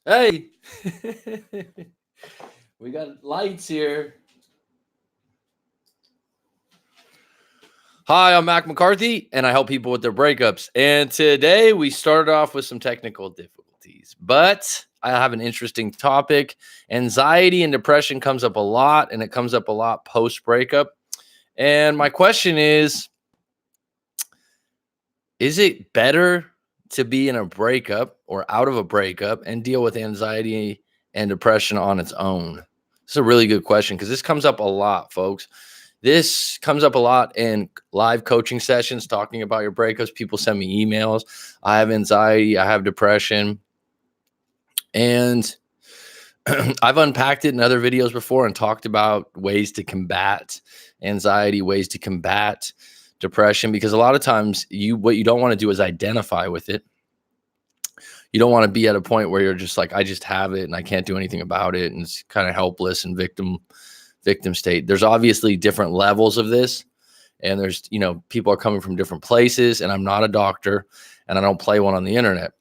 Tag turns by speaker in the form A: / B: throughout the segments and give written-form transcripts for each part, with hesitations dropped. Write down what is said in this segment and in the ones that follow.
A: Hey, we got lights here. Hi, I'm McCarthy, and I help people with their breakups. And today we started off with some technical difficulties, but I have an interesting topic. Anxiety and depression comes up a lot, and it comes up a lot post breakup. And my question is it better to be in a breakup or out of a breakup and deal with anxiety and depression on its own? This is a really good question because this comes up a lot, folks. This comes up a lot in live coaching sessions, talking about your breakups. People send me emails. I have anxiety, I have depression. And I've unpacked it in other videos before and talked about ways to combat anxiety, ways to combat depression, because a lot of times what you don't want to do is identify with it. You don't want to be at a point where you're just like, I just have it and I can't do anything about it, and it's kind of helpless and victim state. There's obviously different levels of this, and there's, people are coming from different places, and I'm not a doctor and I don't play one on the internet,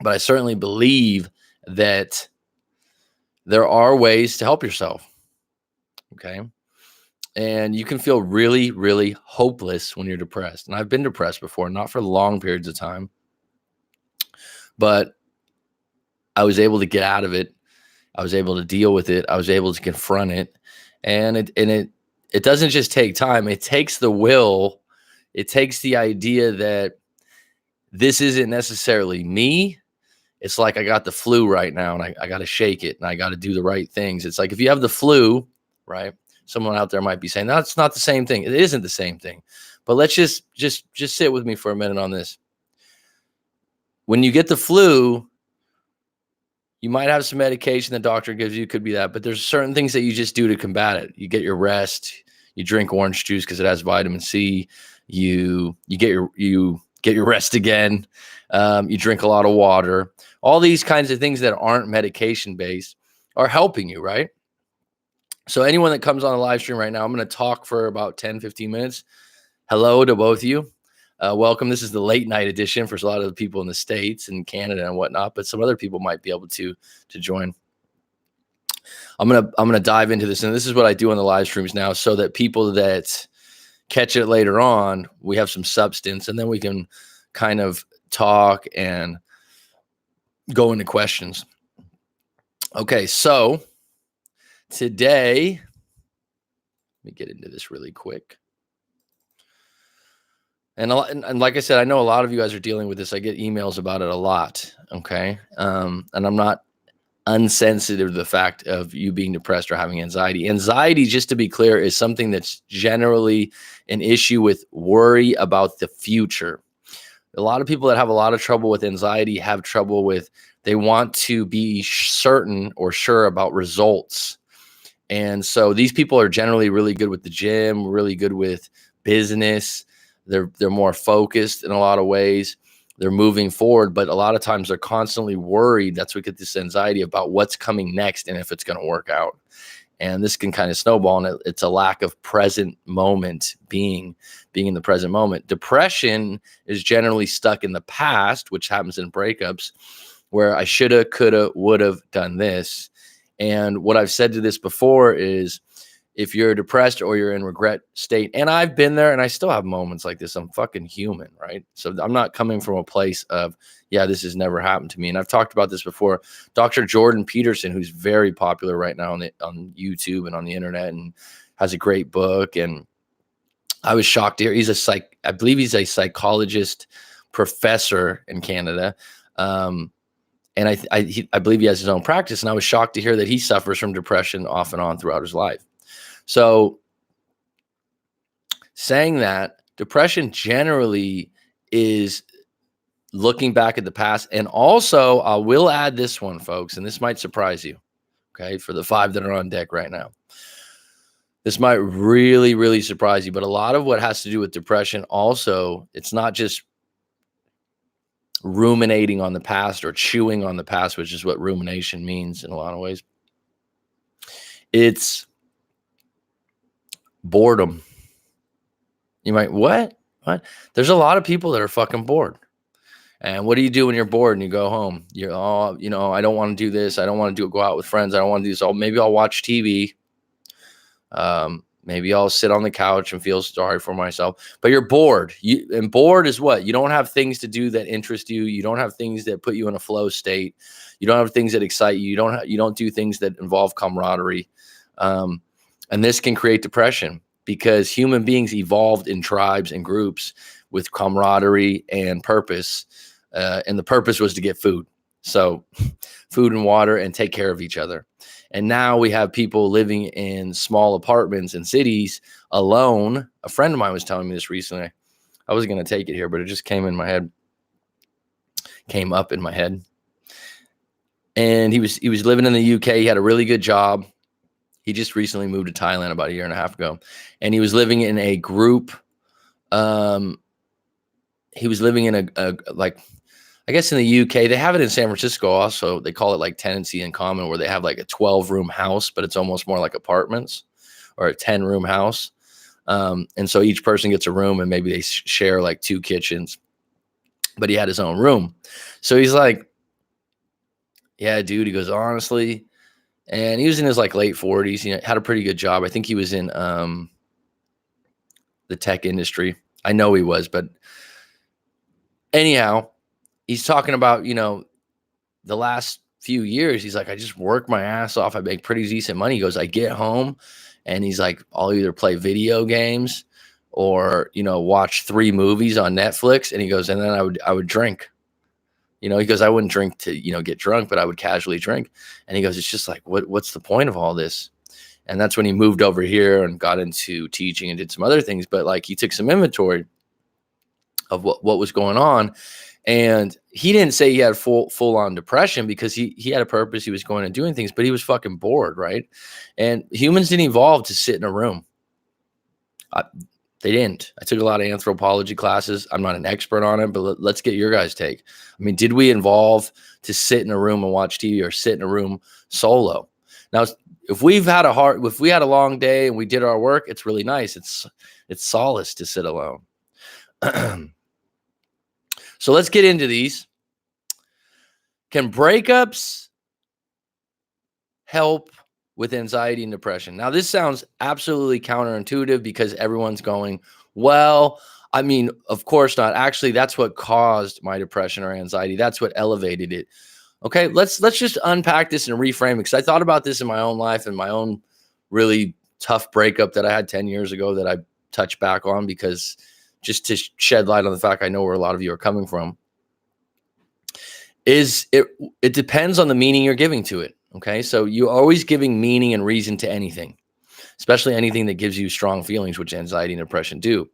A: but I certainly believe that there are ways to help yourself. Okay. And you can feel really, really hopeless when you're depressed. And I've been depressed before, not for long periods of time, but I was able to get out of it. I was able to deal with it. I was able to confront it. And it doesn't just take time. It takes the will. It takes the idea that this isn't necessarily me. It's like I got the flu right now, and I got to shake it, and I got to do the right things. It's like if you have the flu, right? Someone out there might be saying, that's not the same thing. It isn't the same thing. But let's just sit with me for a minute on this. When you get the flu, you might have some medication the doctor gives you, could be that, but there's certain things that you just do to combat it. You get your rest, you drink orange juice because it has vitamin C, you get your rest again, you drink a lot of water. All these kinds of things that aren't medication based are helping you, right? So anyone that comes on the live stream right now, I'm going to talk for about 10, 15 minutes. Hello to both of you. Welcome. This is the late night edition for a lot of the people in the States and Canada and whatnot, but some other people might be able to join. I'm gonna dive into this, and this is what I do on the live streams now, so that people that catch it later on, we have some substance, and then we can kind of talk and go into questions. Okay, so today, let me get into this really quick. And like I said, I know a lot of you guys are dealing with this. I get emails about it a lot. Okay. And I'm not unsensitive to the fact of you being depressed or having anxiety. Anxiety, just to be clear, is something that's generally an issue with worry about the future. A lot of people that have a lot of trouble with anxiety have trouble with, they want to be certain or sure about results. And so these people are generally really good with the gym, really good with business. They're more focused in a lot of ways. They're moving forward, but a lot of times they're constantly worried. That's what gets this anxiety about what's coming next and if it's going to work out. And this can kind of snowball, and it's a lack of present moment, being in the present moment. Depression is generally stuck in the past, which happens in breakups, where I shoulda, coulda, woulda done this. And what I've said to this before is, if you're depressed or you're in regret state, and I've been there and I still have moments like this, I'm fucking human, right? So I'm not coming from a place of, yeah, this has never happened to me. And I've talked about this before. Dr. Jordan Peterson, who's very popular right now on YouTube and on the internet, and has a great book. And I was shocked to hear I believe he's a psychologist professor in Canada. And I believe he has his own practice. And I was shocked to hear that he suffers from depression off and on throughout his life. So saying that, depression generally is looking back at the past. And also, I will add this one, folks, and this might surprise you, okay, for the 5 that are on deck right now. This might really, really surprise you. But a lot of what has to do with depression also, it's not just ruminating on the past or chewing on the past, which is what rumination means in a lot of ways. It's boredom. You might, what? There's a lot of people that are fucking bored. And what do you do when you're bored and you go home? You're, oh, I don't want to do this. I don't want to go out with friends. I don't want to do this. Oh, maybe I'll watch TV. Maybe I'll sit on the couch and feel sorry for myself. But you're bored. And bored is what? You don't have things to do that interest you. You don't have things that put you in a flow state. You don't have things that excite you. You don't do things that involve camaraderie. And this can create depression because human beings evolved in tribes and groups with camaraderie and purpose. And the purpose was to get food. So food and water and take care of each other. And now we have people living in small apartments in cities alone. A friend of mine was telling me this recently. I wasn't going to take it here, but it just came up in my head. And he was living in the UK. He had a really good job. He just recently moved to Thailand about a year and a half ago. And he was living in a group. He was living in I guess in the UK, they have it in San Francisco also. They call it like tenancy in common, where they have like a 12-room house, but it's almost more like apartments, or a 10-room house. And so each person gets a room, and maybe they share like 2 kitchens, but he had his own room. So he's like, yeah, dude, he goes, honestly, and he was in his like late 40s, had a pretty good job. I think he was in the tech industry. I know he was, but anyhow, he's talking about, the last few years, he's like, I just work my ass off. I make pretty decent money. He goes, I get home and he's like, I'll either play video games or, watch 3 movies on Netflix. And he goes, and then I would drink, he goes, I wouldn't drink to, get drunk, but I would casually drink. And he goes, it's just like, what's the point of all this? And that's when he moved over here and got into teaching and did some other things. But like, he took some inventory of what was going on. And he didn't say he had full on depression, because he had a purpose. He was going and doing things, but he was fucking bored, right? And humans didn't evolve to sit in a room. They didn't. I took a lot of anthropology classes. I'm not an expert on it, but let's get your guys' take. I mean, did we evolve to sit in a room and watch TV, or sit in a room solo? Now, if we had a long day and we did our work, it's really nice. It's solace to sit alone. So let's get into these. Can breakups help with anxiety and depression? Now, this sounds absolutely counterintuitive, because everyone's going, well, I mean, of course not. Actually, that's what caused my depression or anxiety. That's what elevated it. Okay, let's just unpack this and reframe it, because I thought about this in my own life and my own really tough breakup that I had 10 years ago that I touched back on, because just to shed light on the fact I know where a lot of you are coming from. It depends on the meaning you're giving to it. Okay, so you're always giving meaning and reason to anything, especially anything that gives you strong feelings, which anxiety and depression do.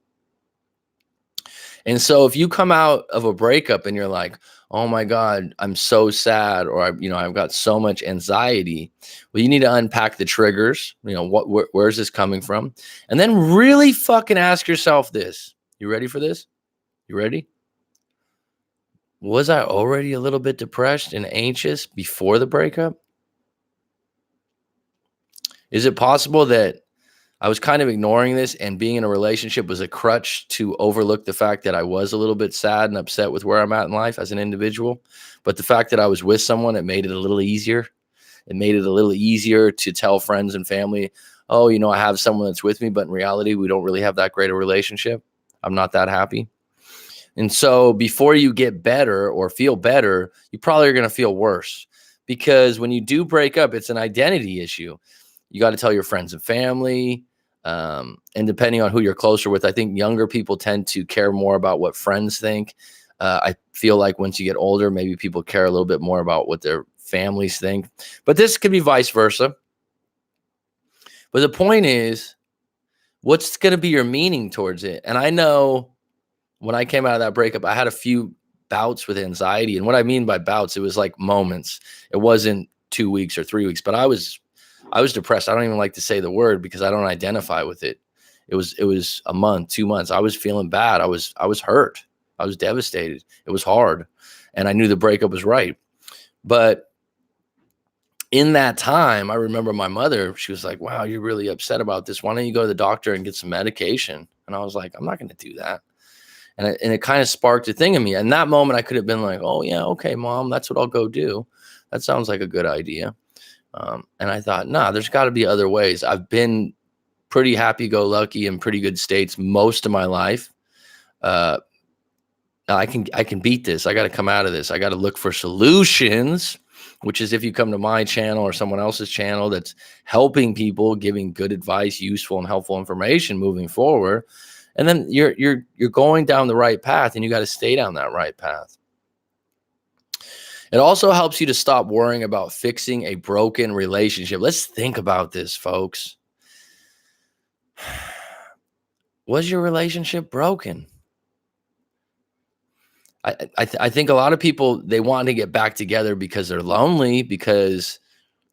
A: And so if you come out of a breakup and you're like, oh my God, I'm so sad, or I've got so much anxiety, well, you need to unpack the triggers. Where's this coming from? And then really fucking ask yourself this. You ready for this? You ready? Was I already a little bit depressed and anxious before the breakup? Is it possible that I was kind of ignoring this, and being in a relationship was a crutch to overlook the fact that I was a little bit sad and upset with where I'm at in life as an individual? But the fact that I was with someone, it made it a little easier. It made it a little easier to tell friends and family, oh, I have someone that's with me, but in reality, we don't really have that great a relationship. I'm not that happy. And so before you get better or feel better, you probably are going to feel worse, because when you do break up, it's an identity issue. You got to tell your friends and family. And depending on who you're closer with, I think younger people tend to care more about what friends think. I feel like once you get older, maybe people care a little bit more about what their families think. But this could be vice versa. But the point is, what's going to be your meaning towards it? And I know when I came out of that breakup, I had a few bouts with anxiety. And what I mean by bouts, it was like moments. It wasn't 2 weeks or 3 weeks, but I was depressed. I don't even like to say the word, because I don't identify with it. It was a month, 2 months. I was feeling bad. I was hurt. I was devastated. It was hard. And I knew the breakup was right. But in that time, I remember my mother, she was like, wow, you're really upset about this. Why don't you go to the doctor and get some medication? And I was like, I'm not going to do that. And it kind of sparked a thing in me. And that moment I could have been like, oh yeah, okay, mom, that's what I'll go do. That sounds like a good idea. And I thought, nah, there's got to be other ways. I've been pretty happy-go-lucky in pretty good states most of my life. I can beat this. I got to come out of this. I got to look for solutions, which is if you come to my channel or someone else's channel that's helping people, giving good advice, useful and helpful information moving forward. And then you're going down the right path, and you got to stay down that right path. It also helps you to stop worrying about fixing a broken relationship. Let's think about this, folks. Was your relationship broken? I think a lot of people, they want to get back together because they're lonely, because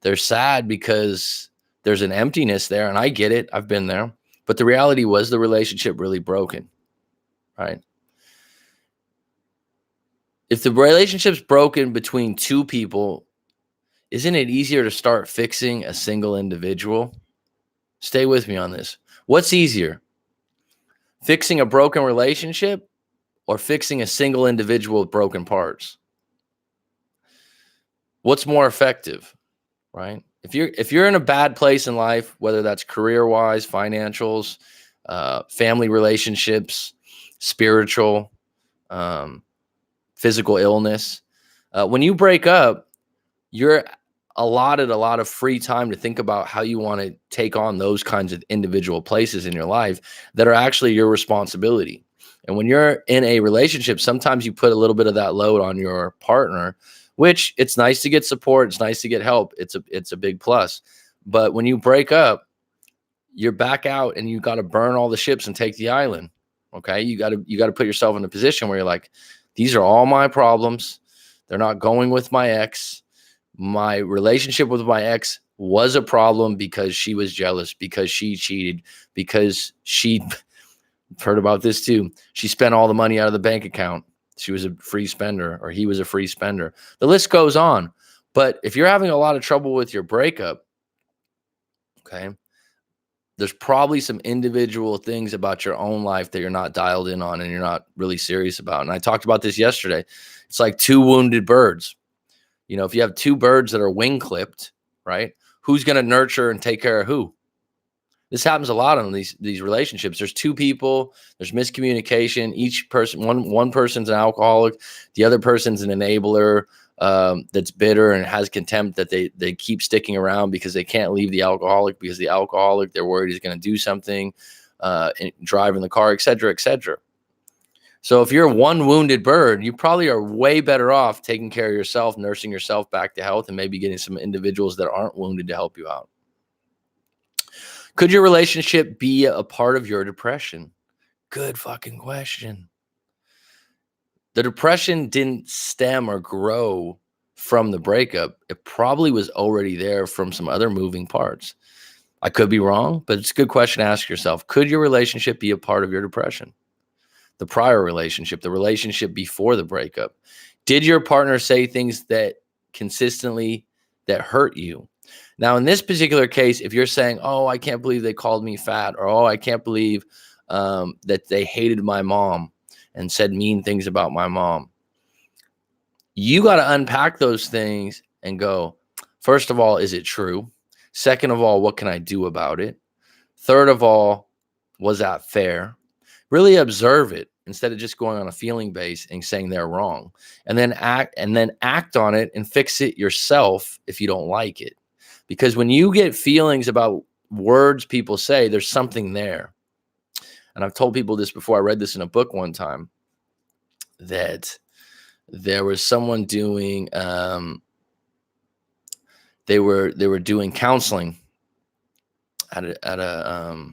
A: they're sad, because there's an emptiness there. And I get it. I've been there. But the reality was the relationship really broken, right? If the relationship's broken between two people, isn't it easier to start fixing a single individual? Stay with me on this. What's easier? Fixing a broken relationship or fixing a single individual with broken parts? What's more effective, right? If you're in a bad place in life, whether that's career-wise, financials, family relationships, spiritual, physical illness, when you break up, you're allotted a lot of free time to think about how you want to take on those kinds of individual places in your life that are actually your responsibility. And when you're in a relationship, sometimes you put a little bit of that load on your partner, which it's nice to get support. It's nice to get help. It's a big plus. But when you break up, you're back out and you got to burn all the ships and take the island. Okay. You got to put yourself in a position where you're like, these are all my problems. They're not going with my ex. My relationship with my ex was a problem because she was jealous, because she cheated, because she heard about this too. She spent all the money out of the bank account. She was a free spender, or he was a free spender. The list goes on. But if you're having a lot of trouble with your breakup, okay, there's probably some individual things about your own life that you're not dialed in on and you're not really serious about. And I talked about this yesterday. It's like two wounded birds. You know, if you have two birds that are wing clipped, right? Who's going to nurture and take care of who? This happens a lot in these relationships. There's two people, there's miscommunication. Each person, one person's an alcoholic, the other person's an enabler, that's bitter and has contempt, that they keep sticking around because they can't leave the alcoholic, because the alcoholic, they're worried he's going to do something, driving the car, et cetera, et cetera. So if you're one wounded bird, you probably are way better off taking care of yourself, nursing yourself back to health, and maybe getting some individuals that aren't wounded to help you out. Could your relationship be a part of your depression? Good fucking question. The depression didn't stem or grow from the breakup. It probably was already there from some other moving parts. I could be wrong, but it's a good question to ask yourself. Could your relationship be a part of your depression? The prior relationship, the relationship before the breakup. Did your partner say things that consistently that hurt you? Now, in this particular case, if you're saying, oh, I can't believe they called me fat, or oh, I can't believe that they hated my mom and said mean things about my mom, you got to unpack those things and go, first of all, is it true? Second of all, what can I do about it? Third of all, was that fair? Really observe it instead of just going on a feeling base and saying they're wrong, and then act on it and fix it yourself if you don't like it. Because when you get feelings about words people say, there's something there. And I've told people this before. I read this in a book one time, that there was someone doing they were doing counseling at a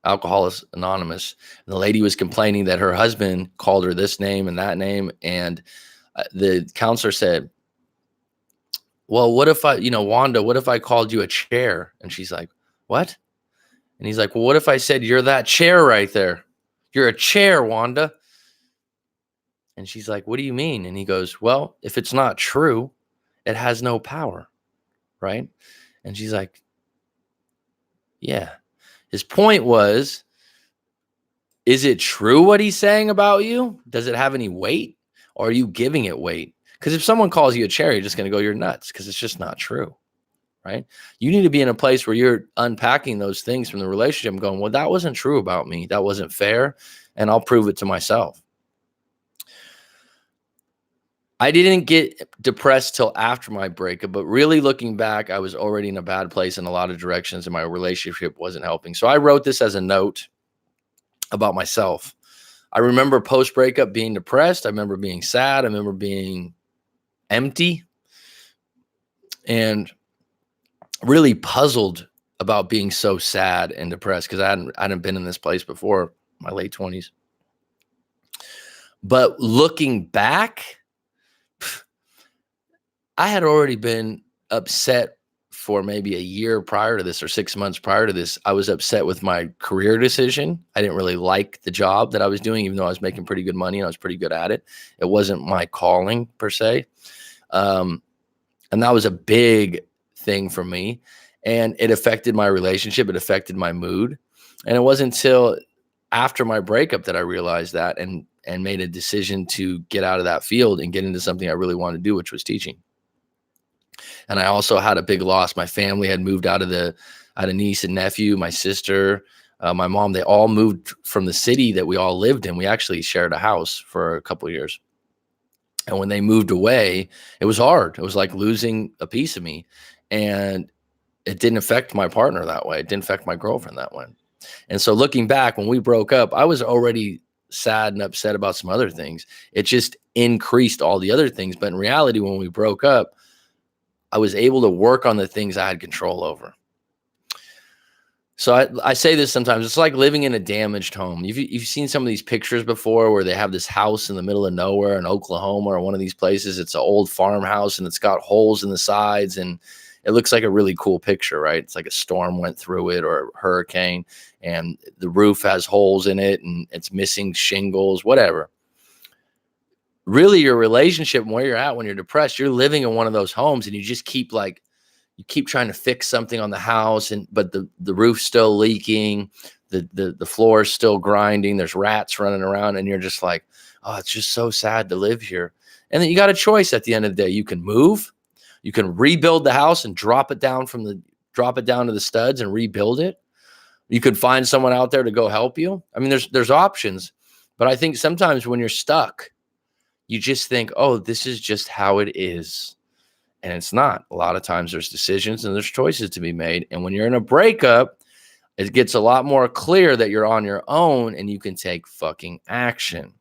A: Alcoholics Anonymous, and the lady was complaining that her husband called her this name and that name, and the counselor said, well, what if Wanda, what if I called you a chair? And she's like, what? And he's like, well, what if I said, you're that chair right there? You're a chair, Wanda. And she's like, what do you mean? And he goes, well, if it's not true, it has no power, right? And she's like, yeah. His point was, Is it true what he's saying about you? Does it have any weight? Or are you giving it weight? Because if someone calls you a cherry, you're just going to go, you're nuts, because it's just not true, right? You need to be in a place where you're unpacking those things from the relationship and going, well, that wasn't true about me. That wasn't fair. And I'll prove it to myself. I didn't get depressed till after my breakup, but really looking back, I was already in a bad place in a lot of directions and my relationship wasn't helping. So I wrote this as a note about myself. I remember post breakup being depressed. I remember being sad. I remember being empty and really puzzled about being so sad and depressed because I hadn't been in this place before my late 20s. But looking back, I had already been upset for maybe a year prior to this or 6 months prior to this. I was upset with my career decision. I didn't really like the job that I was doing, even though I was making pretty good money and I was pretty good at it. It wasn't my calling per se. And that was a big thing for me. And it affected my relationship. It affected my mood. And it wasn't until after my breakup that I realized that and made a decision to get out of that field and get into something I really wanted to do, which was teaching. And I also had a big loss. My family had moved I had a niece and nephew, my sister, my mom. They all moved from the city that we all lived in. We actually shared a house for a couple of years. And when they moved away, it was hard. It was like losing a piece of me. And it didn't affect my partner that way. It didn't affect my girlfriend that way. And so looking back, when we broke up, I was already sad and upset about some other things. It just increased all the other things. But in reality, when we broke up, I was able to work on the things I had control over. So I say this sometimes, it's like living in a damaged home. You've seen some of these pictures before where they have this house in the middle of nowhere in Oklahoma or one of these places. It's an old farmhouse and it's got holes in the sides and it looks like a really cool picture, right? It's like a storm went through it or a hurricane and the roof has holes in it and it's missing shingles, whatever. Really, your relationship and where you're at when you're depressed, you're living in one of those homes and you just keep trying to fix something on the house but the roof's still leaking, the floor is still grinding, there's rats running around and you're just like, oh, it's just so sad to live here. And then you got a choice at the end of the day. You can move, you can rebuild the house and drop it down to the studs and rebuild it. You could find someone out there to go help you. I mean, there's options, but I think sometimes when you're stuck, you just think, oh, this is just how it is. And it's not. A lot of times there's decisions and there's choices to be made. And when you're in a breakup, it gets a lot more clear that you're on your own and you can take fucking action.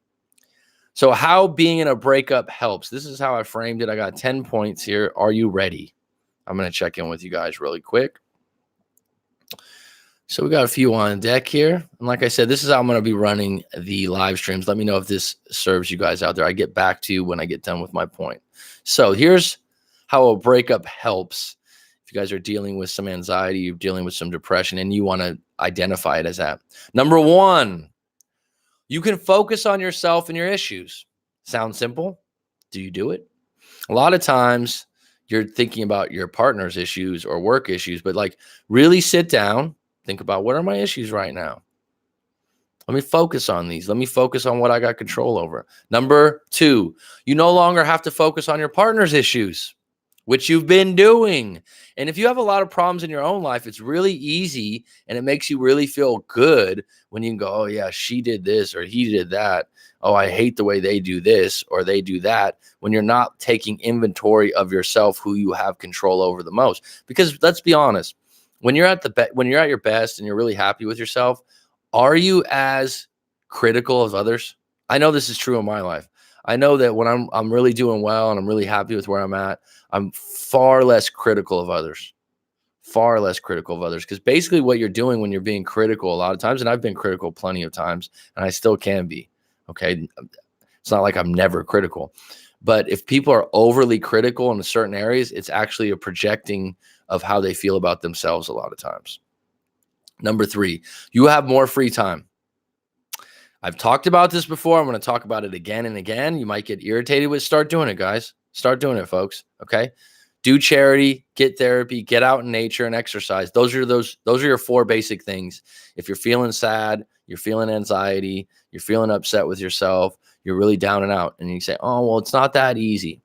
A: So how being in a breakup helps. This is how I framed it. I got 10 points here. Are you ready? I'm going to check in with you guys really quick. So we got a few on deck here. And like I said, this is how I'm going to be running the live streams. Let me know if this serves you guys out there. I get back to you when I get done with my point. So here's how a breakup helps. If you guys are dealing with some anxiety, you're dealing with some depression, and you want to identify it as that. Number one, you can focus on yourself and your issues. Sound simple? Do you do it? A lot of times you're thinking about your partner's issues or work issues, but like really sit down. Think about what are my issues right now? Let me focus on these. Let me focus on what I got control over. Number two, you no longer have to focus on your partner's issues, which you've been doing. And if you have a lot of problems in your own life, it's really easy and it makes you really feel good when you can go, oh yeah, she did this or he did that. Oh, I hate the way they do this or they do that, when you're not taking inventory of yourself, who you have control over the most. Because let's be honest, when you're at your best and you're really happy with yourself, are you as critical of others? I know this is true in my life. I know that when I'm really doing well and I'm really happy with where I'm at, I'm far less critical of others. Far less critical of others. Because basically what you're doing when you're being critical a lot of times, and I've been critical plenty of times, and I still can be, okay? It's not like I'm never critical. But if people are overly critical in certain areas, it's actually a projecting of how they feel about themselves a lot of times. Number three, you have more free time. I've talked about this before. I'm going to talk about it again and again. You might get irritated with it. Start doing it, guys. Start doing it, folks. Okay. Do charity, get therapy, get out in nature and exercise. Those are your 4 basic things. If you're feeling sad, you're feeling anxiety, you're feeling upset with yourself, you're really down and out, and you say, oh, well, it's not that easy.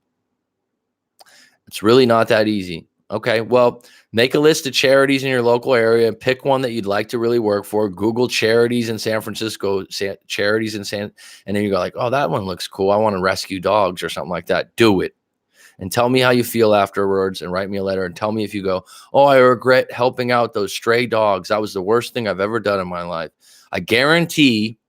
A: It's really not that easy. Okay, well, make a list of charities in your local area. Pick one that you'd like to really work for. Google charities in San Francisco, charities in San, and then you go like, oh, that one looks cool. I want to rescue dogs or something like that. Do it. And tell me how you feel afterwards, and write me a letter and tell me if you go, oh, I regret helping out those stray dogs. That was the worst thing I've ever done in my life. I guarantee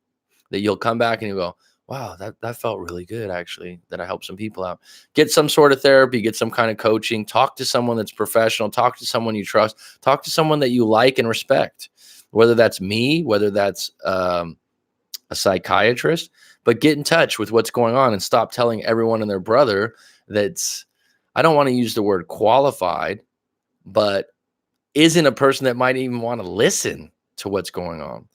A: that you'll come back and you go, wow, that felt really good, actually, that I helped some people out. Get some sort of therapy, get some kind of coaching, talk to someone that's professional, talk to someone you trust, talk to someone that you like and respect, whether that's me, whether that's a psychiatrist, but get in touch with what's going on and stop telling everyone and their brother that's, I don't want to use the word qualified, but isn't a person that might even want to listen to what's going on.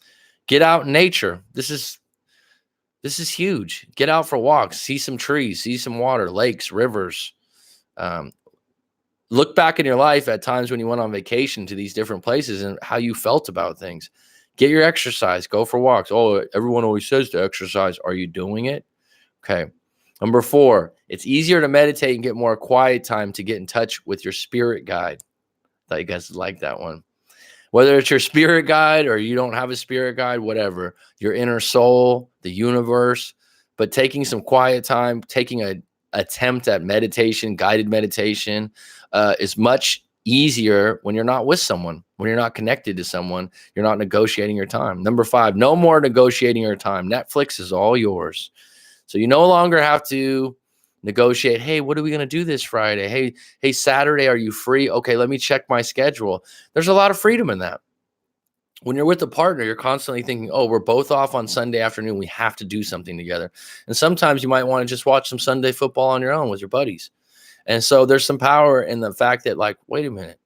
A: Get out in nature. This is huge. Get out for walks, see some trees, see some water, lakes, rivers. Look back in your life at times when you went on vacation to these different places and how you felt about things. Get your exercise, go for walks. Oh, everyone always says to exercise. Are you doing it? Okay. Number 4, it's easier to meditate and get more quiet time to get in touch with your spirit guide. Thought you guys like that one. Whether it's your spirit guide or you don't have a spirit guide, whatever, your inner soul, the universe, but taking some quiet time, taking an attempt at meditation, guided meditation, is much easier when you're not with someone, when you're not connected to someone, you're not negotiating your time. Number 5, no more negotiating your time. Netflix is all yours. So you no longer have to negotiate. Hey, what are we going to do this Friday? Hey, Saturday, are you free? Okay, let me check my schedule. There's a lot of freedom in that. When you're with a partner, you're constantly thinking, oh, we're both off on Sunday afternoon. We have to do something together. And sometimes you might want to just watch some Sunday football on your own with your buddies. And so there's some power in the fact that, like, wait a minute,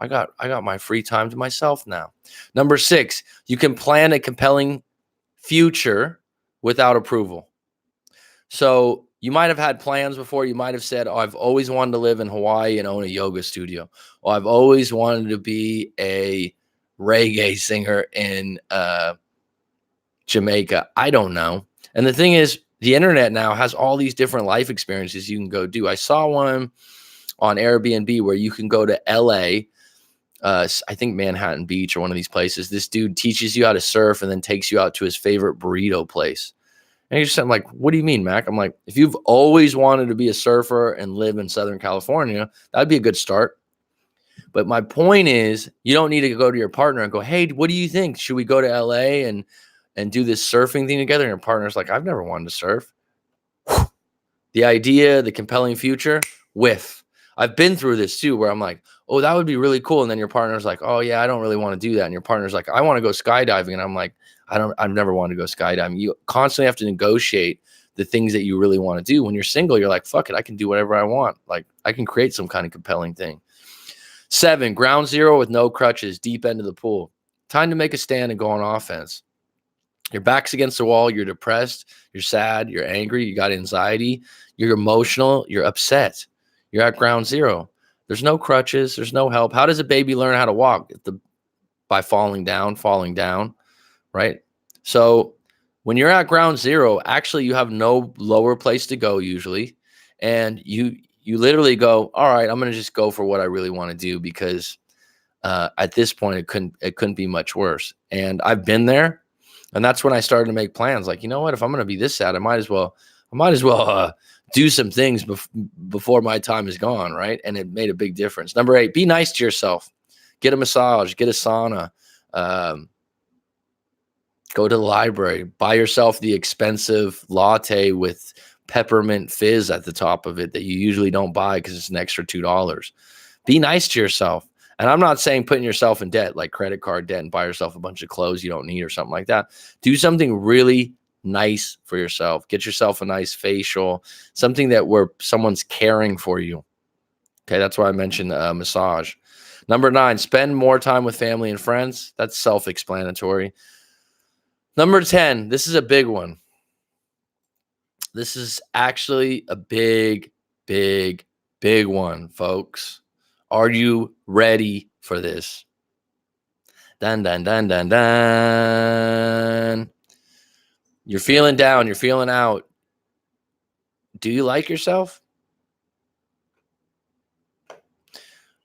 A: I got my free time to myself now. Number 6, you can plan a compelling future without approval. So you might have had plans before. You might have said, oh, I've always wanted to live in Hawaii and own a yoga studio. Or I've always wanted to be a reggae singer in Jamaica. I don't know. And the thing is, the internet now has all these different life experiences you can go do. I saw one on Airbnb where you can go to LA, I think Manhattan Beach or one of these places. This dude teaches you how to surf and then takes you out to his favorite burrito place. And I'm like, what do you mean, Mac? I'm like, if you've always wanted to be a surfer and live in Southern California, that'd be a good start. But my point is, you don't need to go to your partner and go, hey, what do you think? Should we go to LA and do this surfing thing together? And your partner's like, I've never wanted to surf. The idea, the compelling future, whiff. I've been through this too, where I'm like, oh, that would be really cool. And then your partner's like, oh yeah, I don't really want to do that. And your partner's like, I want to go skydiving. And I'm like, I've never wanted to go skydiving. You constantly have to negotiate the things that you really want to do. When you're single, you're like, fuck it, I can do whatever I want. Like, I can create some kind of compelling thing. 7, ground zero with no crutches, deep end of the pool. Time to make a stand and go on offense. Your back's against the wall. You're depressed. You're sad. You're angry. You got anxiety. You're emotional. You're upset. You're at ground zero. There's no crutches. There's no help. How does a baby learn how to walk? By falling down, right? So when you're at ground zero, actually you have no lower place to go usually. And you literally go, all right, I'm going to just go for what I really want to do, because at this point it couldn't be much worse. And I've been there. And that's when I started to make plans. Like, you know what? If I'm going to be this sad, I might as well do some things before my time is gone, right? And it made a big difference. Number 8, be nice to yourself. Get a massage. Get a sauna. Go to the library. Buy yourself the expensive latte with peppermint fizz at the top of it that you usually don't buy because it's an extra $2. Be nice to yourself. And I'm not saying putting yourself in debt, like credit card debt, and buy yourself a bunch of clothes you don't need or something like that. Do something really nice for yourself. Get yourself a nice facial, something where someone's caring for you. Okay, that's why I mentioned massage. Number 9, spend more time with family and friends. That's self-explanatory. Number 10, this is a big one. This is actually a big, big, big one, folks. Are you ready for this? Dun, dun, dun, dun, dun. You're feeling down. You're feeling out. Do you like yourself?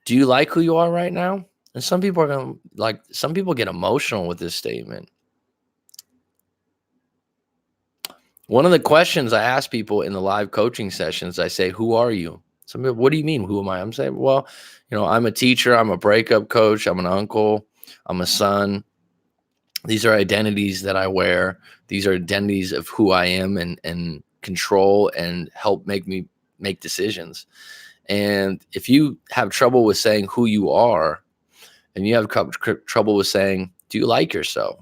A: Do you like who you are right now? And some people are going to some people get emotional with this statement. One of the questions I ask people in the live coaching sessions, I say, who are you? Some people, what do you mean? Who am I? I'm saying, well, I'm a teacher. I'm a breakup coach. I'm an uncle. I'm a son. These are identities that I wear. These are identities of who I am and control and help make me make decisions. And if you have trouble with saying who you are, and you have trouble with saying, do you like yourself?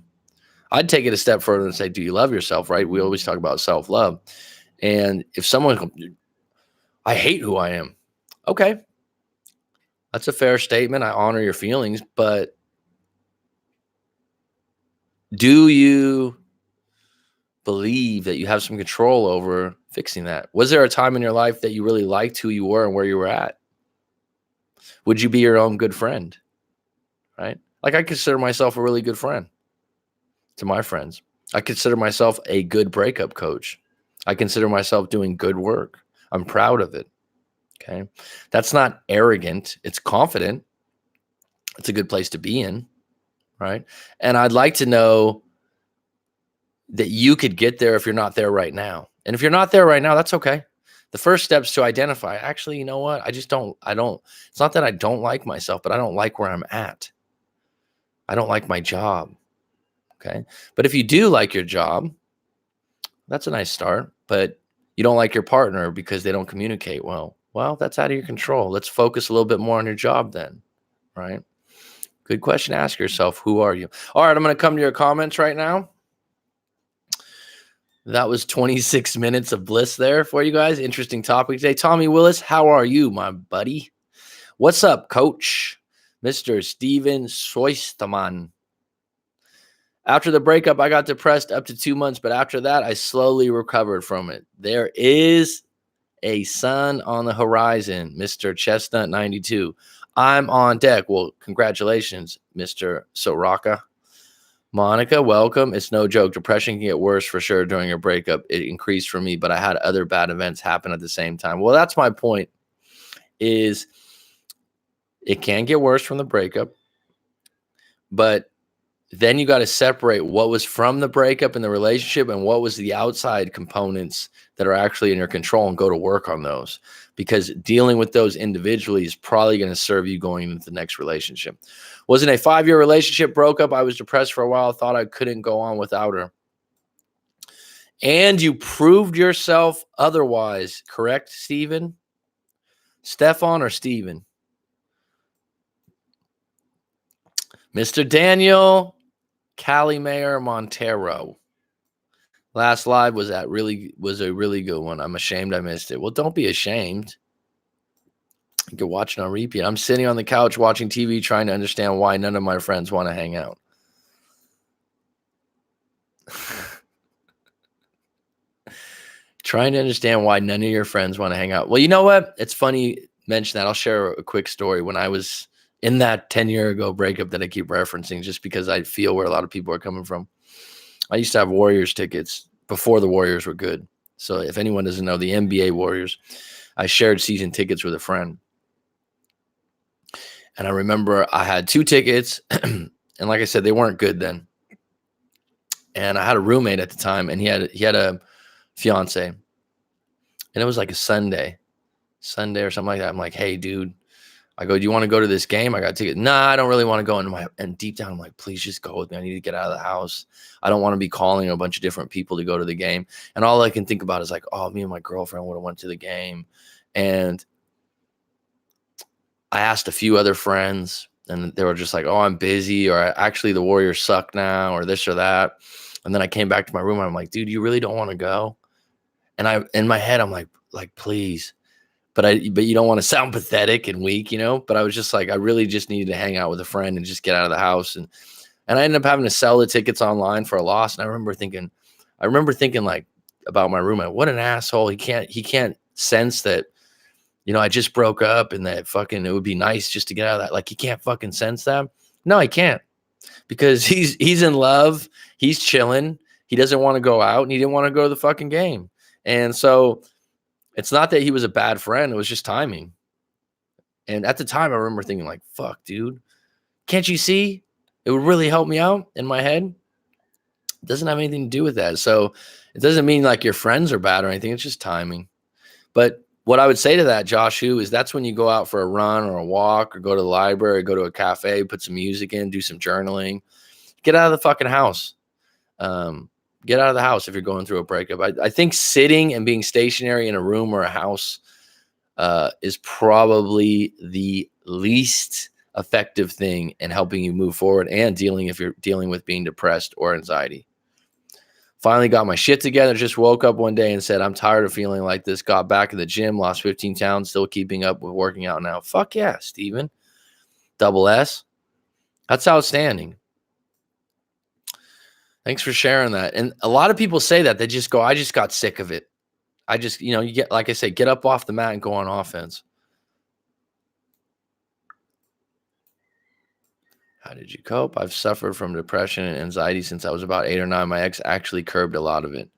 A: I'd take it a step further and say, do you love yourself, right? We always talk about self-love. And if someone, I hate who I am. Okay. That's a fair statement. I honor your feelings, but do you believe that you have some control over fixing that? Was there a time in your life that you really liked who you were and where you were at? Would you be your own good friend? Right? Like, I consider myself a really good friend to my friends. I consider myself a good breakup coach. I consider myself doing good work. I'm proud of it. Okay. That's not arrogant. It's confident. It's a good place to be in. Right. And I'd like to know that you could get there if you're not there right now. And if you're not there right now, that's okay. The first step is to identify, actually, you know what? It's not that I don't like myself, but I don't like where I'm at. I don't like my job. Okay. But if you do like your job, that's a nice start. But you don't like your partner because they don't communicate well. Well, that's out of your control. Let's focus a little bit more on your job then. Right. Good question to ask yourself. Who are you? All right. I'm going to come to your comments right now. That was 26 minutes of bliss there for you guys. Interesting topic today. Tommy Willis, how are you, my buddy? What's up, coach? Mr. Steven Soisterman. After the breakup, I got depressed up to 2 months, but after that, I slowly recovered from it. There is a sun on the horizon, Mr. Chestnut 92. I'm on deck. Well, congratulations, Mr. Soraka. Monica, welcome. It's no joke. Depression can get worse for sure during a breakup. It increased for me, but I had other bad events happen at the same time. Well, that's my point, is it can get worse from the breakup, but then you got to separate what was from the breakup and the relationship and what was the outside components that are actually in your control, and go to work on those, because dealing with those individually is probably going to serve you going into the next relationship. Was in a 5-year relationship, broke up. I was depressed for a while, thought I couldn't go on without her. And you proved yourself otherwise, correct, Stephen? Stefan or Stephen? Mr. Daniel Calimayor Montero. Last live was a really good one. I'm ashamed I missed it. Well, don't be ashamed. You can watch it on repeat. I'm sitting on the couch watching TV, trying to understand why none of my friends want to hang out. Trying to understand why none of your friends want to hang out. Well, you know what? It's funny you mention that. I'll share a quick story. When I was in that 10-year ago breakup that I keep referencing, just because I feel where a lot of people are coming from. I used to have Warriors tickets before the Warriors were good. So if anyone doesn't know, the NBA Warriors, I shared season tickets with a friend. And I remember I had 2 tickets, and like I said, they weren't good then. And I had a roommate at the time, and he had a fiance, and it was like a Sunday or something like that. I'm like, hey, dude, I go, do you want to go to this game? I got a ticket. Nah, I don't really want to go. And deep down, I'm like, please just go with me. I need to get out of the house. I don't want to be calling a bunch of different people to go to the game. And all I can think about is like, oh, me and my girlfriend would have went to the game. And I asked a few other friends, and they were just like, oh, I'm busy, or actually the Warriors suck now, or this or that. And then I came back to my room, and I'm like, dude, you really don't want to go? And in my head, I'm like, please. But you don't want to sound pathetic and weak, but I was just like, I really just needed to hang out with a friend and just get out of the house. And I ended up having to sell the tickets online for a loss. And I remember thinking like about my roommate, what an asshole. He can't sense that, I just broke up and that fucking, it would be nice just to get out of that. Like, he can't fucking sense that. No, he can't. because he's in love, he's chilling, he doesn't want to go out, and he didn't want to go to the fucking game. And so it's not that he was a bad friend, it was just timing. And at the time, I remember thinking like, fuck, dude, can't you see? It would really help me out in my head. It doesn't have anything to do with that. So it doesn't mean like your friends are bad or anything. It's just timing. But what I would say to that, Joshu, is that's when you go out for a run or a walk or go to the library, go to a cafe, put some music in, do some journaling. Get out of the fucking house. Get out of the house if you're going through a breakup. I think sitting and being stationary in a room or a house is probably the least effective thing in helping you move forward and if you're dealing with being depressed or anxiety. Finally got my shit together, just woke up one day and said, I'm tired of feeling like this. Got back in the gym, lost 15 pounds, still keeping up with working out now. Fuck yeah, Steven. Double S. That's outstanding. Thanks for sharing that. And a lot of people say that. They just go, I just got sick of it. I just, you get, like I say, get up off the mat and go on offense. How did you cope? I've suffered from depression and anxiety since I was about 8 or 9. My ex actually curbed a lot of it.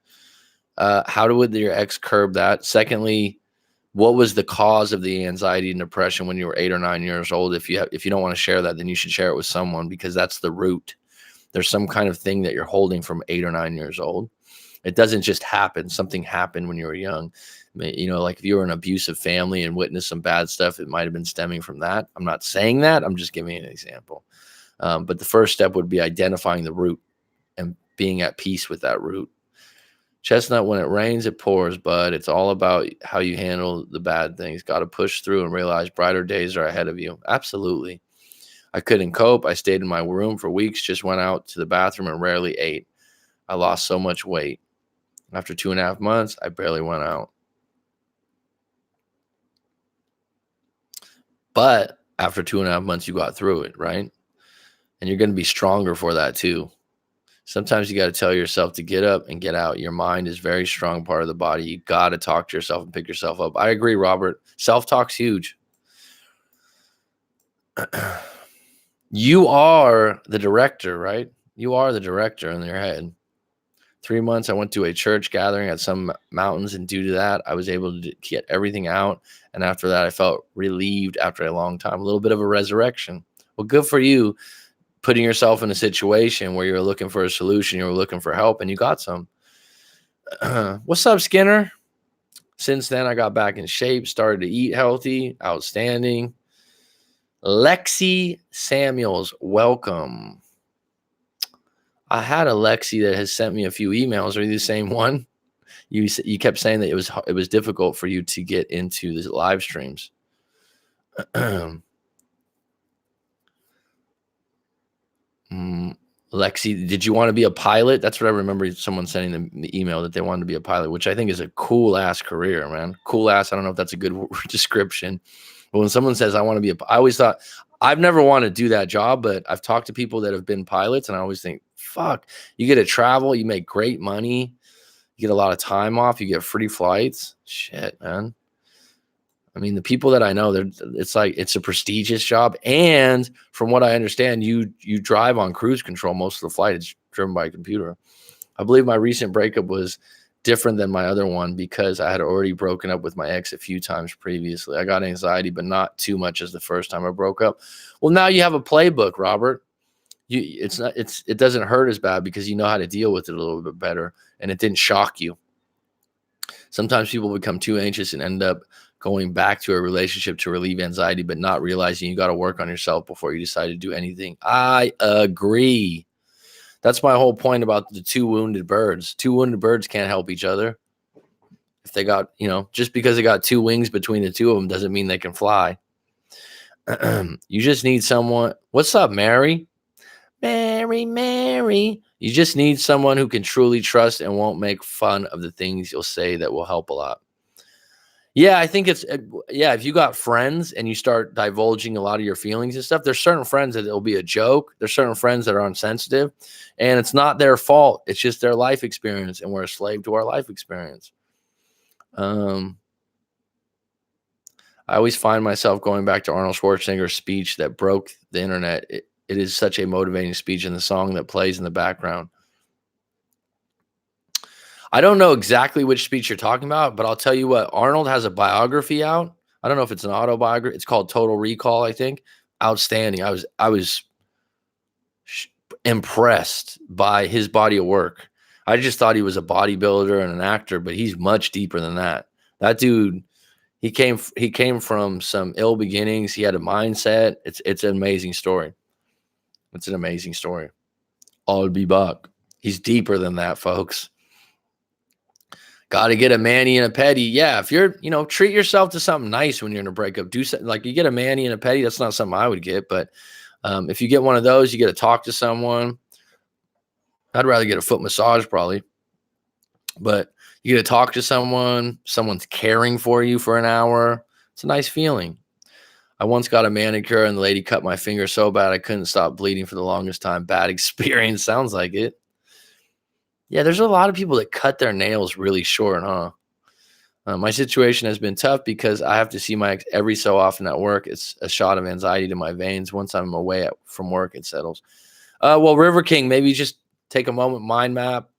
A: How would your ex curb that? Secondly, what was the cause of the anxiety and depression when you were 8 or 9 years old? If you don't want to share that, then you should share it with someone, because that's the root. There's some kind of thing that you're holding from 8 or 9 years old. It doesn't just happen. Something happened when you were young. Like if you were in an abusive family and witnessed some bad stuff, it might have been stemming from that. I'm not saying that. I'm just giving an example. But the first step would be identifying the root and being at peace with that root. Chestnut, when it rains, it pours, but it's all about how you handle the bad things. Got to push through and realize brighter days are ahead of you. Absolutely. I couldn't cope. I stayed in my room for weeks, just went out to the bathroom and rarely ate. I lost so much weight. After 2.5 months, I barely went out. But after 2.5 months, you got through it, right? And you're going to be stronger for that too. Sometimes you got to tell yourself to get up and get out. Your mind is a very strong part of the body. You got to talk to yourself and pick yourself up. I agree, Robert. Self-talk's huge. You are the director, right? You are the director in your head. 3 months, I went to a church gathering at some mountains, and due to that, I was able to get everything out. And after that, I felt relieved after a long time, a little bit of a resurrection. Well, good for you, putting yourself in a situation where you're looking for a solution, you were looking for help, and you got some. What's up, Skinner? Since then, I got back in shape, started to eat healthy. Outstanding. Lexi Samuels, welcome. I had a Lexi that has sent me a few emails. Are you the same one? You kept saying that it was difficult for you to get into the live streams. Lexi, did you want to be a pilot? That's what I remember someone sending the email, that they wanted to be a pilot, which I think is a cool ass career, man. Cool ass. I don't know if that's a good description. But when someone says I want to be I always thought, I've never wanted to do that job, but I've talked to people that have been pilots, and I always think, fuck, you get to travel, you make great money, you get a lot of time off, you get free flights. Shit, man. I mean, the people that I know, it's like, it's a prestigious job. And from what I understand, you drive on cruise control. Most of the flight is driven by a computer. I believe my recent breakup was different than my other one because I had already broken up with my ex a few times previously. I got anxiety, but not too much as the first time I broke up. Well, now you have a playbook, Robert. It doesn't hurt as bad because you know how to deal with it a little bit better, and it didn't shock you. Sometimes people become too anxious and end up going back to a relationship to relieve anxiety, but not realizing you got to work on yourself before you decide to do anything. I agree. That's my whole point about the two wounded birds. Two wounded birds can't help each other. If they got, just because they got two wings between the two of them doesn't mean they can fly. You just need someone. What's up, Mary? Mary. You just need someone who can truly trust and won't make fun of the things you'll say that will help a lot. Yeah, I think if you got friends and you start divulging a lot of your feelings and stuff, there's certain friends that it'll be a joke. There's certain friends that are insensitive, and it's not their fault. It's just their life experience, and we're a slave to our life experience. I always find myself going back to Arnold Schwarzenegger's speech that broke the internet. it is such a motivating speech, and the song that plays in the background. I don't know exactly which speech you're talking about, but I'll tell you what, Arnold has a biography out. I don't know if it's an autobiography. It's called Total Recall, I think. Outstanding. I was impressed by his body of work. I just thought he was a bodybuilder and an actor, but he's much deeper than that. That dude, he came from some ill beginnings. He had a mindset. It's an amazing story. It's an amazing story. I'll be back. He's deeper than that, folks. Got to get a mani and a pedi. Yeah, if you're, treat yourself to something nice when you're in a breakup. Do something like you get a mani and a pedi. That's not something I would get, but if you get one of those, you get to talk to someone. I'd rather get a foot massage probably, but you get to talk to someone. Someone's caring for you for an hour. It's a nice feeling. I once got a manicure and the lady cut my finger so bad I couldn't stop bleeding for the longest time. Bad experience. Sounds like it. Yeah, there's a lot of people that cut their nails really short, huh? My situation has been tough because I have to see my ex every so often at work. It's a shot of anxiety to my veins. Once I'm away from work, it settles. Well, River King, maybe just take a moment, mind map,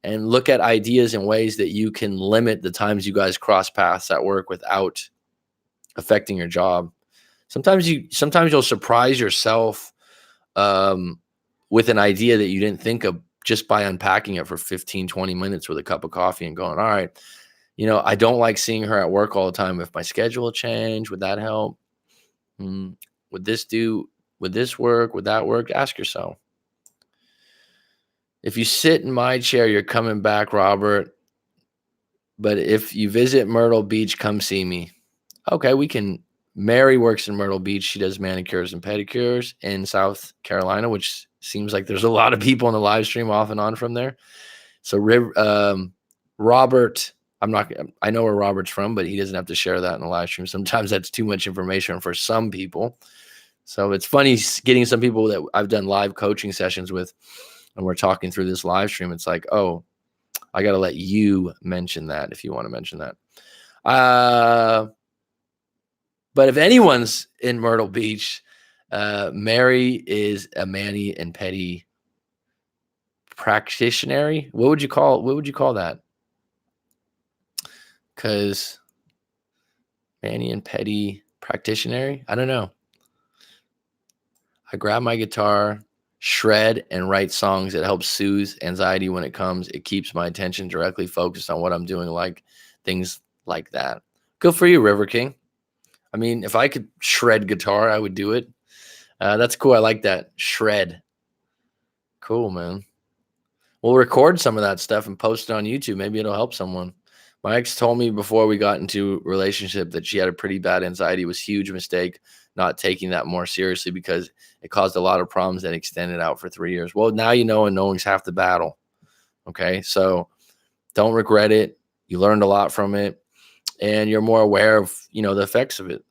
A: and look at ideas and ways that you can limit the times you guys cross paths at work without affecting your job. Sometimes you'll surprise yourself with an idea that you didn't think of just by unpacking it for 15, 20 minutes with a cup of coffee and going, all right, I don't like seeing her at work all the time. If my schedule change, would that help? Would this work? Would that work? Ask yourself. If you sit in my chair, you're coming back, Robert. But if you visit Myrtle Beach, come see me. Okay, we can. Mary works in Myrtle Beach. She does manicures and pedicures in South Carolina, which seems like there's a lot of people in the live stream off and on from there. So Robert, I know where Robert's from, but he doesn't have to share that in the live stream. Sometimes that's too much information for some people. So it's funny getting some people that I've done live coaching sessions with, and we're talking through this live stream. It's like, oh, I got to let you mention that if you want to mention that. But if anyone's in Myrtle Beach, Mary is a mani and pedi practitioner. What would you call that? Because mani and pedi practitioner, I don't know. I grab my guitar, shred, and write songs. It helps soothe anxiety when it comes. It keeps my attention directly focused on what I'm doing, like things like that. Good for you, River King. I mean, if I could shred guitar, I would do it. That's cool. I like that. Shred. Cool, man. We'll record some of that stuff and post it on YouTube. Maybe it'll help someone. My ex told me before we got into a relationship that she had a pretty bad anxiety. It was a huge mistake not taking that more seriously because it caused a lot of problems that extended out for 3 years. Well, now you know, and knowing's half the battle. Okay, so don't regret it. You learned a lot from it, and you're more aware of, the effects of it.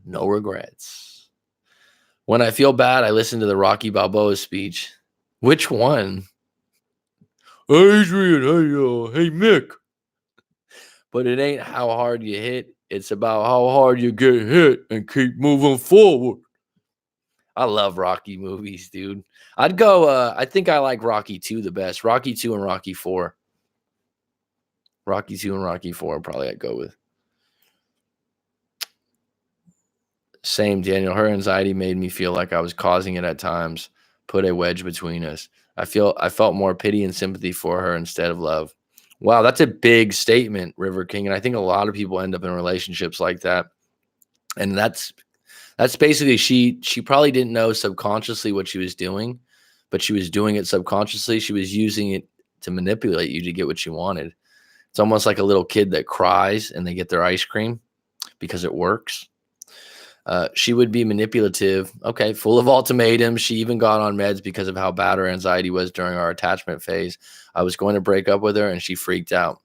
A: No regrets. When I feel bad, I listen to the Rocky Balboa speech. Which one? Adrian, hey Mick. But it ain't how hard you hit. It's about how hard you get hit and keep moving forward. I love Rocky movies, dude. I'd go, I think I like Rocky 2 the best. Rocky 2 and Rocky 4. Rocky 2 and Rocky 4 probably I'd go with. Same, Daniel. Her anxiety made me feel like I was causing it at times, put a wedge between us. I felt more pity and sympathy for her instead of love. Wow, that's a big statement, River King. And I think a lot of people end up in relationships like that. And that's basically she probably didn't know subconsciously what she was doing, but she was doing it subconsciously. She was using it to manipulate you to get what she wanted. It's almost like a little kid that cries and they get their ice cream because it works. She would be manipulative. Okay, full of ultimatums. She even got on meds because of how bad her anxiety was during our attachment phase. I was going to break up with her and she freaked out.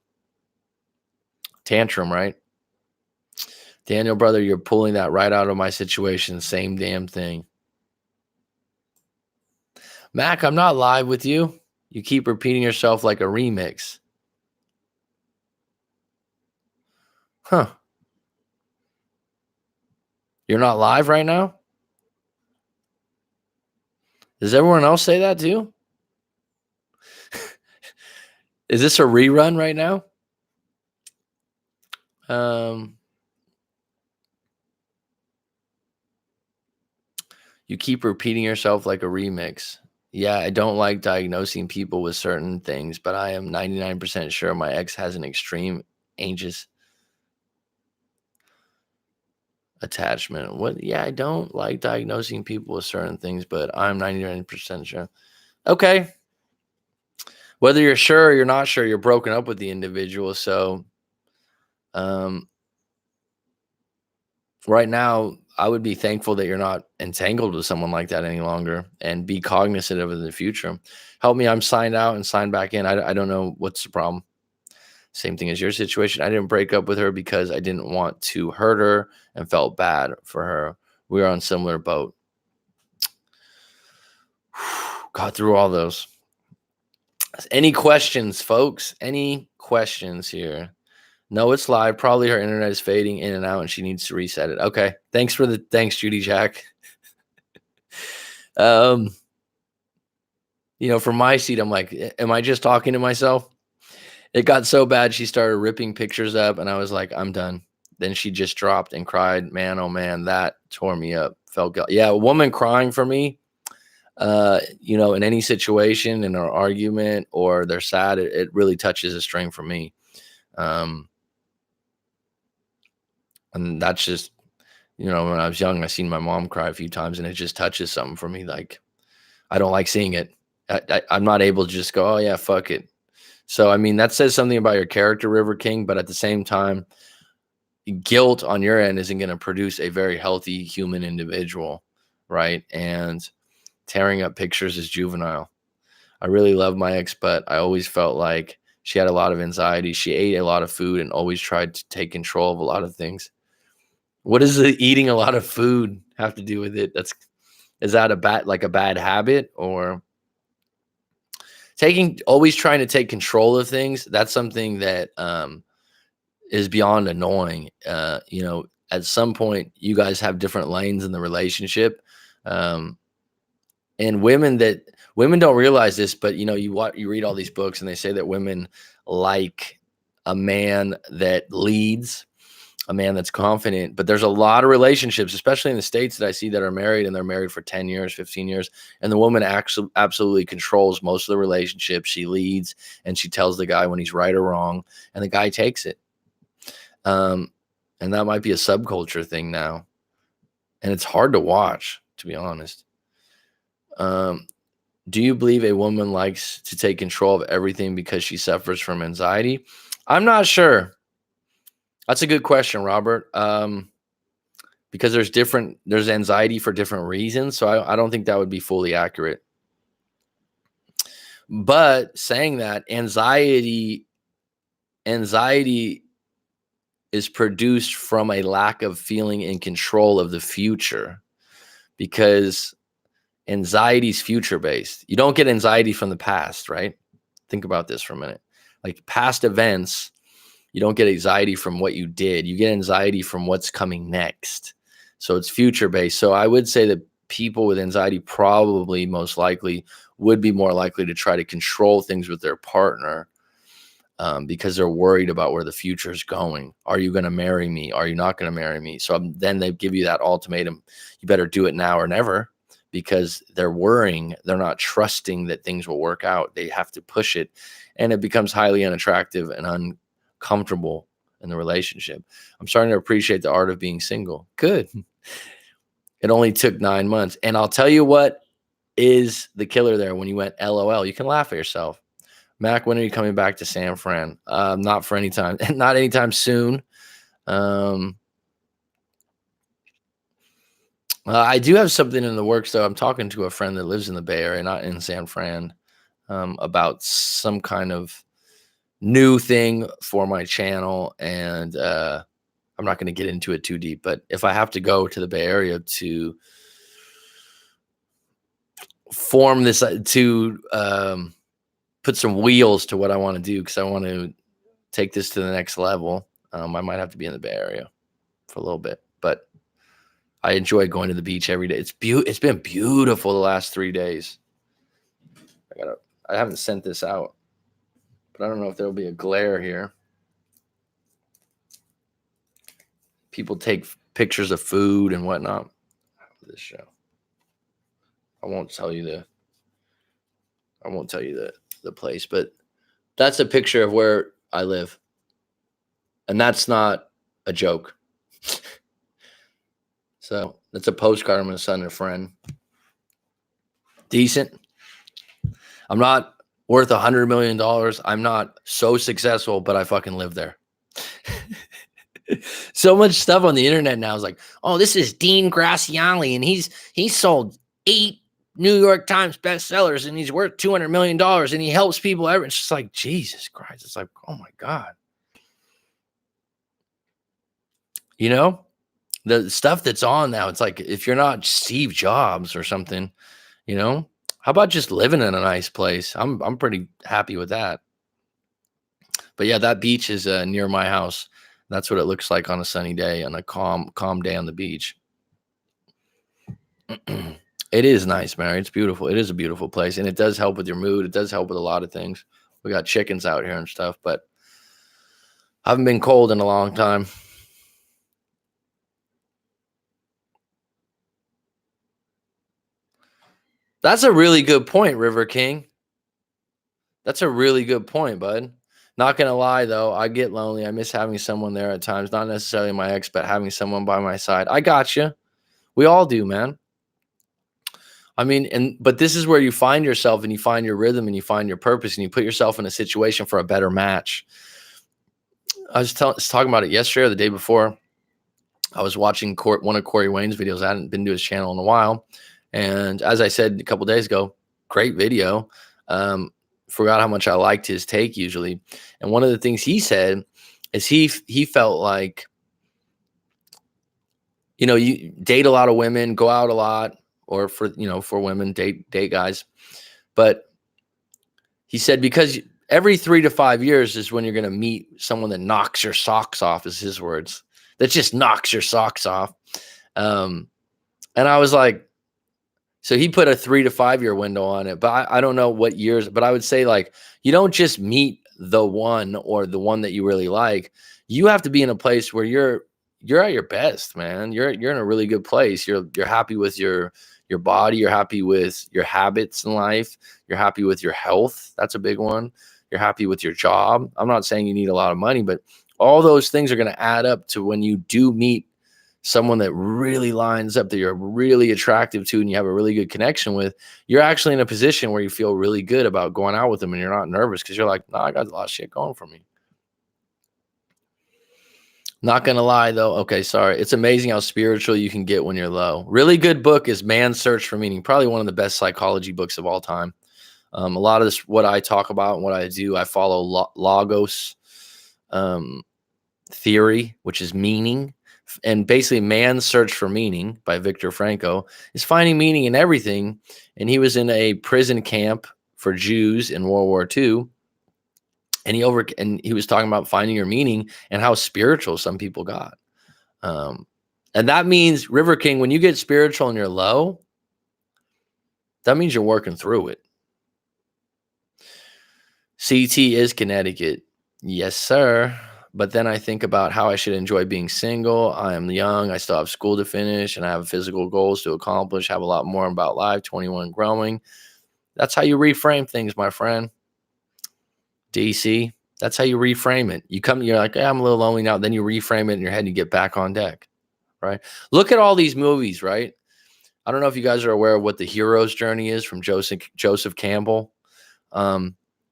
A: Tantrum, right? Daniel, brother, you're pulling that right out of my situation. Same damn thing. Mac, I'm not live with you. You keep repeating yourself like a remix. Huh. You're not live right now? Does everyone else say that too? Is this a rerun right now? You keep repeating yourself like a remix. Yeah, I don't like diagnosing people with certain things, but I am 99% sure my ex has an extreme anxious attachment. What? Yeah, I don't like diagnosing people with certain things, but I'm 99% sure. Okay. Whether you're sure or you're not sure, you're broken up with the individual. So, um, right now, I would be thankful that you're not entangled with someone like that any longer, and be cognizant of it in the future. Help me. I'm signed out and signed back in. I don't know what's the problem. Same thing as your situation. I didn't break up with her because I didn't want to hurt her and felt bad for her. We were on similar boat. Got through all those. Any questions, folks? Any questions here? No, it's live. Probably her internet is fading in and out and she needs to reset it. Okay. Thanks, Judy Jack. Um, from my seat, I'm like, am I just talking to myself? It got so bad she started ripping pictures up and I was like, I'm done. Then she just dropped and cried. Man, oh man, that tore me up. Felt guilty. Yeah, a woman crying for me, in any situation, in an argument, or they're sad, it really touches a string for me. And that's just, when I was young, I seen my mom cry a few times and it just touches something for me. Like, I don't like seeing it. I'm not able to just go, oh yeah, fuck it. So, I mean, that says something about your character, River King, but at the same time, guilt on your end isn't going to produce a very healthy human individual, right? And tearing up pictures is juvenile. I really love my ex, but I always felt like she had a lot of anxiety. She ate a lot of food and always tried to take control of a lot of things. What does the eating a lot of food have to do with it? Is that a bad habit, or always trying to take control of things? That's something that is beyond annoying. At some point you guys have different lanes in the relationship. And women don't realize this, but you read all these books and they say that women like a man that leads, a man that's confident. But there's a lot of relationships, especially in the States, that I see that are married and they're married for 10 years, 15 years. And the woman actually absolutely controls most of the relationship. She leads and she tells the guy when he's right or wrong, and the guy takes it. And that might be a subculture thing now. And it's hard to watch, to be honest. Do you believe a woman likes to take control of everything because she suffers from anxiety? I'm not sure. That's a good question, Robert. Because there's anxiety for different reasons. So I don't think that would be fully accurate. But saying that, anxiety is produced from a lack of feeling in control of the future, because anxiety is future based. You don't get anxiety from the past, right? Think about this for a minute. Like past events, you don't get anxiety from what you did. You get anxiety from what's coming next. So it's future based. So I would say that people with anxiety probably most likely would be more likely to try to control things with their partner, because they're worried about where the future is going. Are you going to marry me? Are you not going to marry me? So then they give you that ultimatum. You better do it now or never, because they're worrying. They're not trusting that things will work out. They have to push it, and it becomes highly unattractive and uncomfortable in the relationship. I'm starting to appreciate the art of being single. Good. It only took 9 months. And I'll tell you what is the killer there. When you went LOL, you can laugh at yourself. Mac, when are you coming back to San Fran? Not for any time, not anytime soon. I do have something in the works, though. I'm talking to a friend that lives in the Bay Area, not in San Fran, about some kind of new thing for my channel. And I'm not going to get into it too deep, but if I have to go to the Bay Area to form this, to put some wheels to what I want to do, because I want to take this to the next level, I might have to be in the Bay Area for a little bit, but I enjoy going to the beach every day. It's been beautiful the last 3 days. I haven't sent this out, but I don't know if there'll be a glare here. People take pictures of food and whatnot. This show. I won't tell you the place, but that's a picture of where I live. And that's not a joke. So that's a postcard I'm going to send a friend. Decent. I'm not worth $100 million. I'm not so successful, but I fucking live there. So much stuff on the internet now is like, oh, this is Dean Graziani, and he's sold 8 New York Times bestsellers, and he's worth $200 million, and he helps people ever. It's just like, Jesus Christ. It's like, oh my God. You know, the stuff that's on now, it's like, if you're not Steve Jobs or something, you know, how about just living in a nice place? I'm pretty happy with that. But yeah, that beach is near my house. That's what it looks like on a sunny day, on a calm day on the beach. It is nice, Mary. It's beautiful. It is a beautiful place, and it does help with your mood. It does help with a lot of things. We got chickens out here and stuff, but I haven't been cold in a long time. That's a really good point, River King. That's a really good point, bud. Not going to lie, though, I get lonely. I miss having someone there at times, not necessarily my ex, but having someone by my side. I got you. We all do, man. I mean, but this is where you find yourself, and you find your rhythm, and you find your purpose, and you put yourself in a situation for a better match. I was talking about it yesterday or the day before. I was watching one of Corey Wayne's videos. I hadn't been to his channel in a while. And as I said a couple days ago, great video. Forgot how much I liked his take usually. And one of the things he said is he felt like, you know, you date a lot of women, go out a lot, or for women, date guys. But he said, because every 3 to 5 years is when you're going to meet someone that knocks your socks off, is his words. That just knocks your socks off. And I was like, so he put a 3 to 5 year window on it, but I don't know what years, but I would say, like, you don't just meet the one or the one that you really like. You have to be in a place where you're at your best, man. You're in a really good place. You're happy with your body. You're happy with your habits in life. You're happy with your health. That's a big one. You're happy with your job. I'm not saying you need a lot of money, but all those things are going to add up to when you do meet someone that really lines up, that you're really attractive to and you have a really good connection with. You're actually in a position where you feel really good about going out with them, and you're not nervous because you're like, nah, I got a lot of shit going for me. Not going to lie, though. Okay, sorry. It's amazing how spiritual you can get when you're low. Really good book is Man's Search for Meaning. Probably one of the best psychology books of all time. A lot of this, what I talk about and what I do, I follow Logos theory, which is meaning. And basically, Man's Search for Meaning by Viktor Frankl is finding meaning in everything. And he was in a prison camp for Jews in World War II. And he was talking about finding your meaning and how spiritual some people got. And that means, River King, when you get spiritual and you're low, that means you're working through it. CT is Connecticut. Yes, sir. But then I think about how I should enjoy being single. I am young. I still have school to finish, and I have physical goals to accomplish. Have a lot more about life. 21, growing. That's how you reframe things, my friend. DC. That's how you reframe it. You're like, hey, I'm a little lonely now. Then you reframe it in your head and you get back on deck, right? Look at all these movies, right? I don't know if you guys are aware of what the hero's journey is from Joseph Campbell.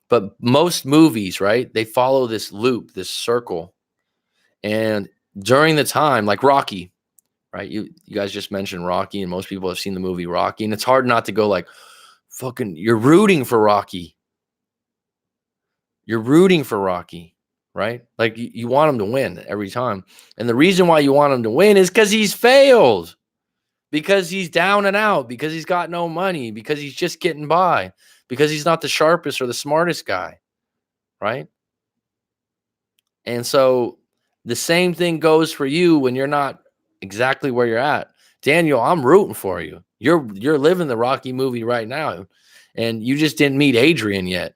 A: But most movies, right, they follow this loop, this circle. And during the time, like Rocky, right? You guys just mentioned Rocky, and most people have seen the movie Rocky. And it's hard not to go like, fucking, you're rooting for Rocky. You're rooting for Rocky, right? Like you want him to win every time. And the reason why you want him to win is because he's failed, because he's down and out, because he's got no money, because he's just getting by, because he's not the sharpest or the smartest guy, right? And so the same thing goes for you when you're not exactly where you're at. Daniel, I'm rooting for you. You're living the Rocky movie right now, and you just didn't meet Adrian yet.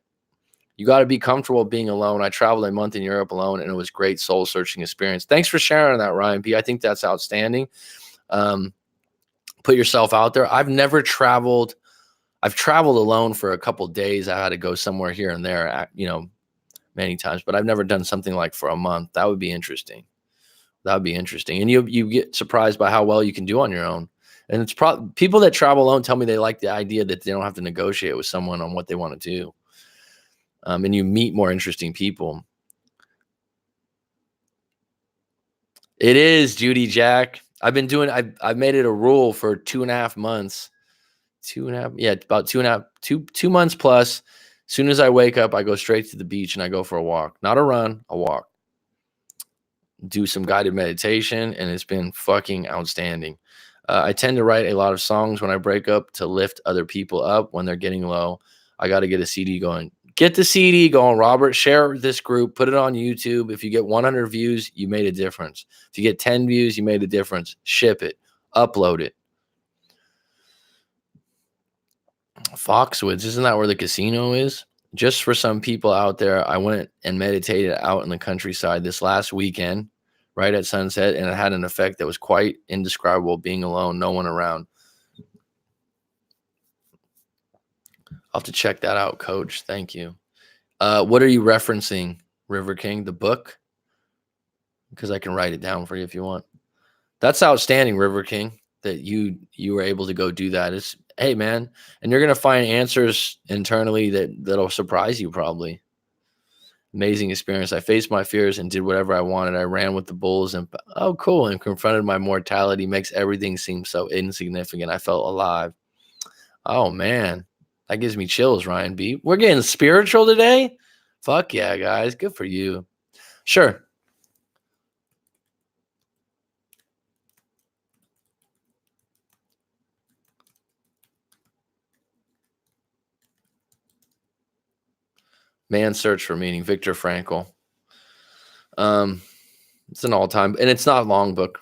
A: You got to be comfortable being alone. I traveled a month in Europe alone, and it was great soul searching experience. Thanks for sharing that, Ryan P. I think that's outstanding. Put yourself out there. I've never traveled. I've traveled alone for a couple of days. I had to go somewhere here and there, many times, but I've never done something like for a month. That would be interesting. That would be interesting. And you get surprised by how well you can do on your own. And it's probably people that travel alone tell me they like the idea that they don't have to negotiate with someone on what they want to do. And you meet more interesting people. It is, Judy Jack. I've made it a rule for 2.5 months. 2.5, yeah, about 2 months plus. As soon as I wake up, I go straight to the beach and I go for a walk. Not a run, a walk. Do some guided meditation, and it's been fucking outstanding. I tend to write a lot of songs when I break up to lift other people up when they're getting low. I got to get a CD going. Get the CD going, Robert. Share this group. Put it on YouTube. If you get 100 views, you made a difference. If you get 10 views, you made a difference. Ship it. Upload it. Foxwoods, isn't that where the casino is? Just for some people out there, I went and meditated out in the countryside this last weekend, right at sunset, and it had an effect that was quite indescribable, being alone, no one around. I'll have to check that out, Coach. Thank you. What are you referencing, River King? The book? Because I can write it down for you if you want. That's outstanding, River King, that you were able to go do that. It's, hey, man, and you're going to find answers internally that'll surprise you probably. Amazing experience. I faced my fears and did whatever I wanted. I ran with the bulls and, oh, cool, and confronted my mortality. Makes everything seem so insignificant. I felt alive. Oh, man. That gives me chills, Ryan B. We're getting spiritual today? Fuck yeah, guys. Good for you. Sure. Man's Search for Meaning, Viktor Frankl. It's an all-time, and it's not a long book.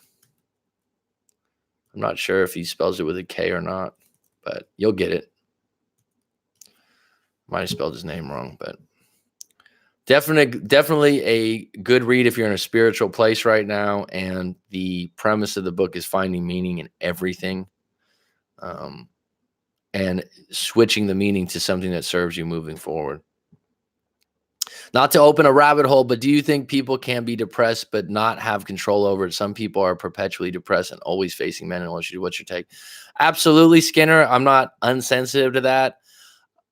A: I'm not sure if he spells it with a K or not, but you'll get it. Might have spelled his name wrong, but definitely a good read if you're in a spiritual place right now. And the premise of the book is finding meaning in everything, and switching the meaning to something that serves you moving forward. Not to open a rabbit hole, but do you think people can be depressed but not have control over it? Some people are perpetually depressed and always facing mental issues. What's your take? Absolutely, Skinner. I'm not unsensitive to that.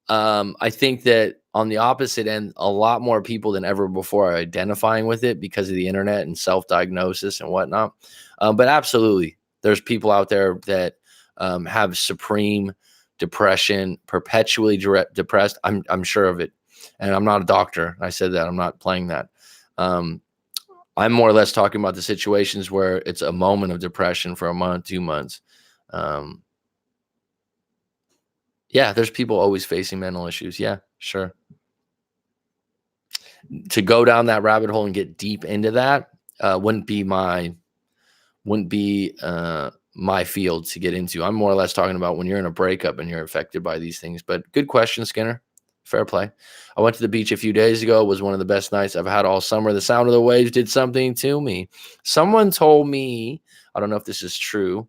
A: I think that on the opposite end, a lot more people than ever before are identifying with it because of the internet and self-diagnosis and whatnot. But absolutely, there's people out there that have supreme depression, perpetually depressed. I'm sure of it. And I'm not a doctor. I said that. I'm not playing that. I'm more or less talking about the situations where it's a moment of depression for a month, 2 months. Yeah, there's people always facing mental issues. Yeah, sure. To go down that rabbit hole and get deep into that wouldn't be my field to get into. I'm more or less talking about when you're in a breakup and you're affected by these things. But good question, Skinner. Fair play. I went to the beach a few days ago. It was one of the best nights I've had all summer. The sound of the waves did something to me. Someone told me, I don't know if this is true.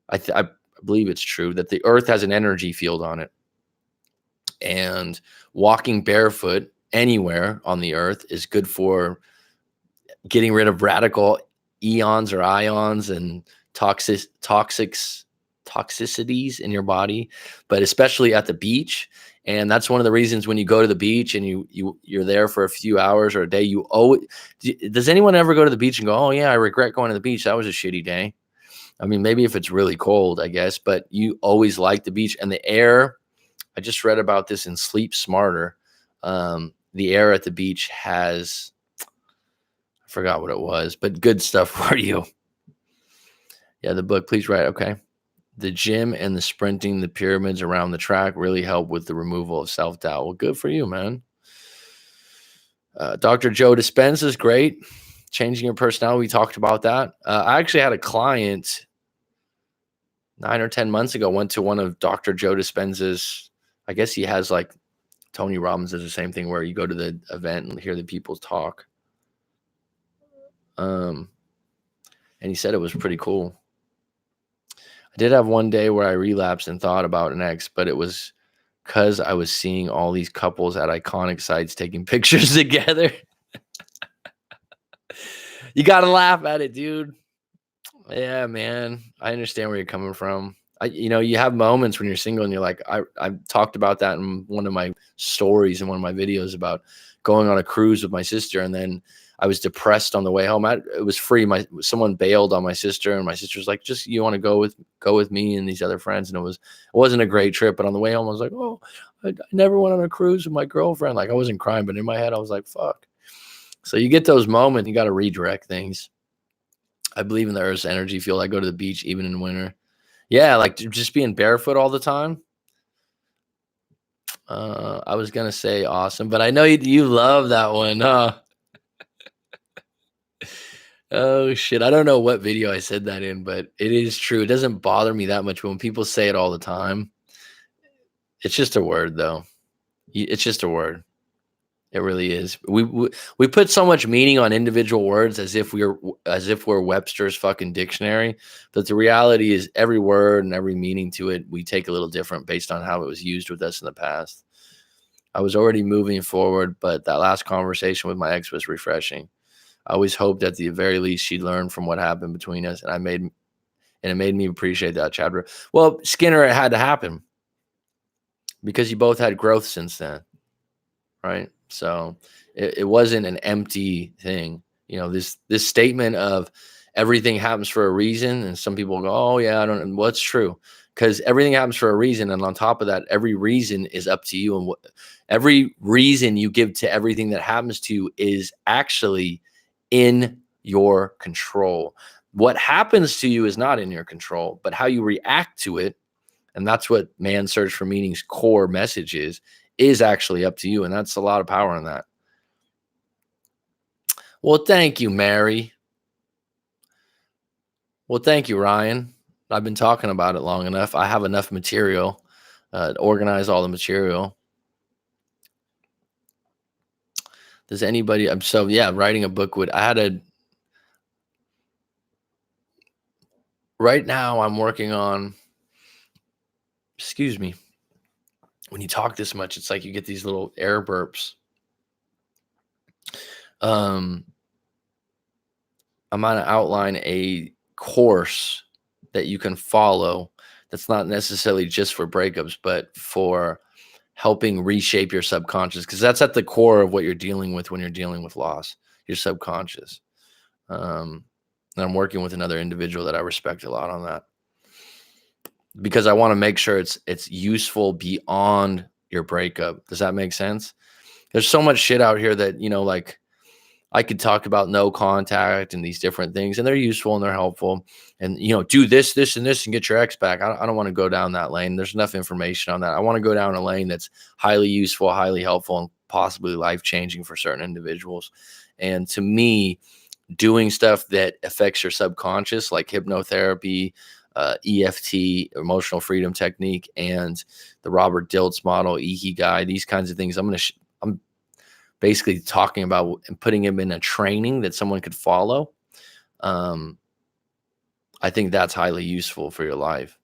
A: I believe it's true, that the earth has an energy field on it. And walking barefoot anywhere on the earth is good for getting rid of radical eons or ions and toxicities in your body, but especially at the beach. And that's one of the reasons when you go to the beach and you're there for a few hours or a day, does anyone ever go to the beach and go, oh yeah, I regret going to the beach. That was a shitty day. I mean, maybe if it's really cold, I guess, but you always like the beach and the air. I just read about this in Sleep Smarter. The air at the beach has, I forgot what it was, but good stuff for you. Yeah, the book, please write. Okay. The gym and the sprinting, the pyramids around the track really help with the removal of self-doubt. Well, good for you, man. Dr. Joe Dispenza is great. Changing your personality. We talked about that. I actually had a client 9 or 10 months ago, went to one of Dr. Joe Dispenza's, I guess he has like Tony Robbins does the same thing where you go to the event and hear the people talk. And he said it was pretty cool. I did have one day where I relapsed and thought about an ex, but it was because I was seeing all these couples at iconic sites taking pictures together. You got to laugh at it, dude. Yeah, man. I understand where you're coming from. You have moments when you're single and you're like, I talked about that in one of my stories in one of my videos about going on a cruise with my sister, and then I was depressed on the way home. It was free. Someone bailed on my sister, and my sister's like, "Just you want to go with me and these other friends?" And it wasn't a great trip, but on the way home, I was like, "Oh, I never went on a cruise with my girlfriend." Like I wasn't crying, but in my head, I was like, "Fuck." So you get those moments, you got to redirect things. I believe in the Earth's energy field. I go to the beach even in winter. Yeah, like just being barefoot all the time. I was gonna say awesome, but I know you love that one, huh? Oh shit, I don't know what video I said that in, but it is true. It doesn't bother me that much, but when people say it all the time, it's just a word, though. It's just a word. It really is. We put so much meaning on individual words as if we're Webster's fucking dictionary, but the reality is every word and every meaning to it we take a little different based on how it was used with us in the past. I was already moving forward, but that last conversation with my ex was refreshing. I always hoped at the very least she'd learn from what happened between us, and it made me appreciate that, Chadra. Well, Skinner, it had to happen because you both had growth since then, right? So it wasn't an empty thing. This statement of everything happens for a reason, and some people go, "Oh yeah, I don't know." What's true? Because everything happens for a reason, and on top of that, every reason is up to you, and every reason you give to everything that happens to you is actually in your control. What happens to you is not in your control, but how you react to it, and that's what Man's Search for Meaning's core message is actually up to you, and that's a lot of power in that. Well, thank you, Mary. Well, thank you, Ryan. I've been talking about it long enough. I have enough material to organize all the material. Does anybody? Writing a book right now I'm working on, excuse me. When you talk this much, it's like you get these little air burps. I'm going to outline a course that you can follow that's not necessarily just for breakups, but for helping reshape your subconscious, because that's at the core of what you're dealing with when you're dealing with loss, your subconscious. And I'm working with another individual that I respect a lot on that, because I want to make sure it's useful beyond your breakup. Does that make sense? There's so much shit out here that, like I could talk about no contact and these different things, and they're useful and they're helpful. And, do this, this, and this and get your ex back. I don't want to go down that lane. There's enough information on that. I want to go down a lane that's highly useful, highly helpful, and possibly life-changing for certain individuals. And to me, doing stuff that affects your subconscious, like hypnotherapy, EFT, emotional freedom technique, and the Robert Dilts model, Ikigai, these kinds of things, I'm basically talking about and putting him in a training that someone could follow. I think that's highly useful for your life.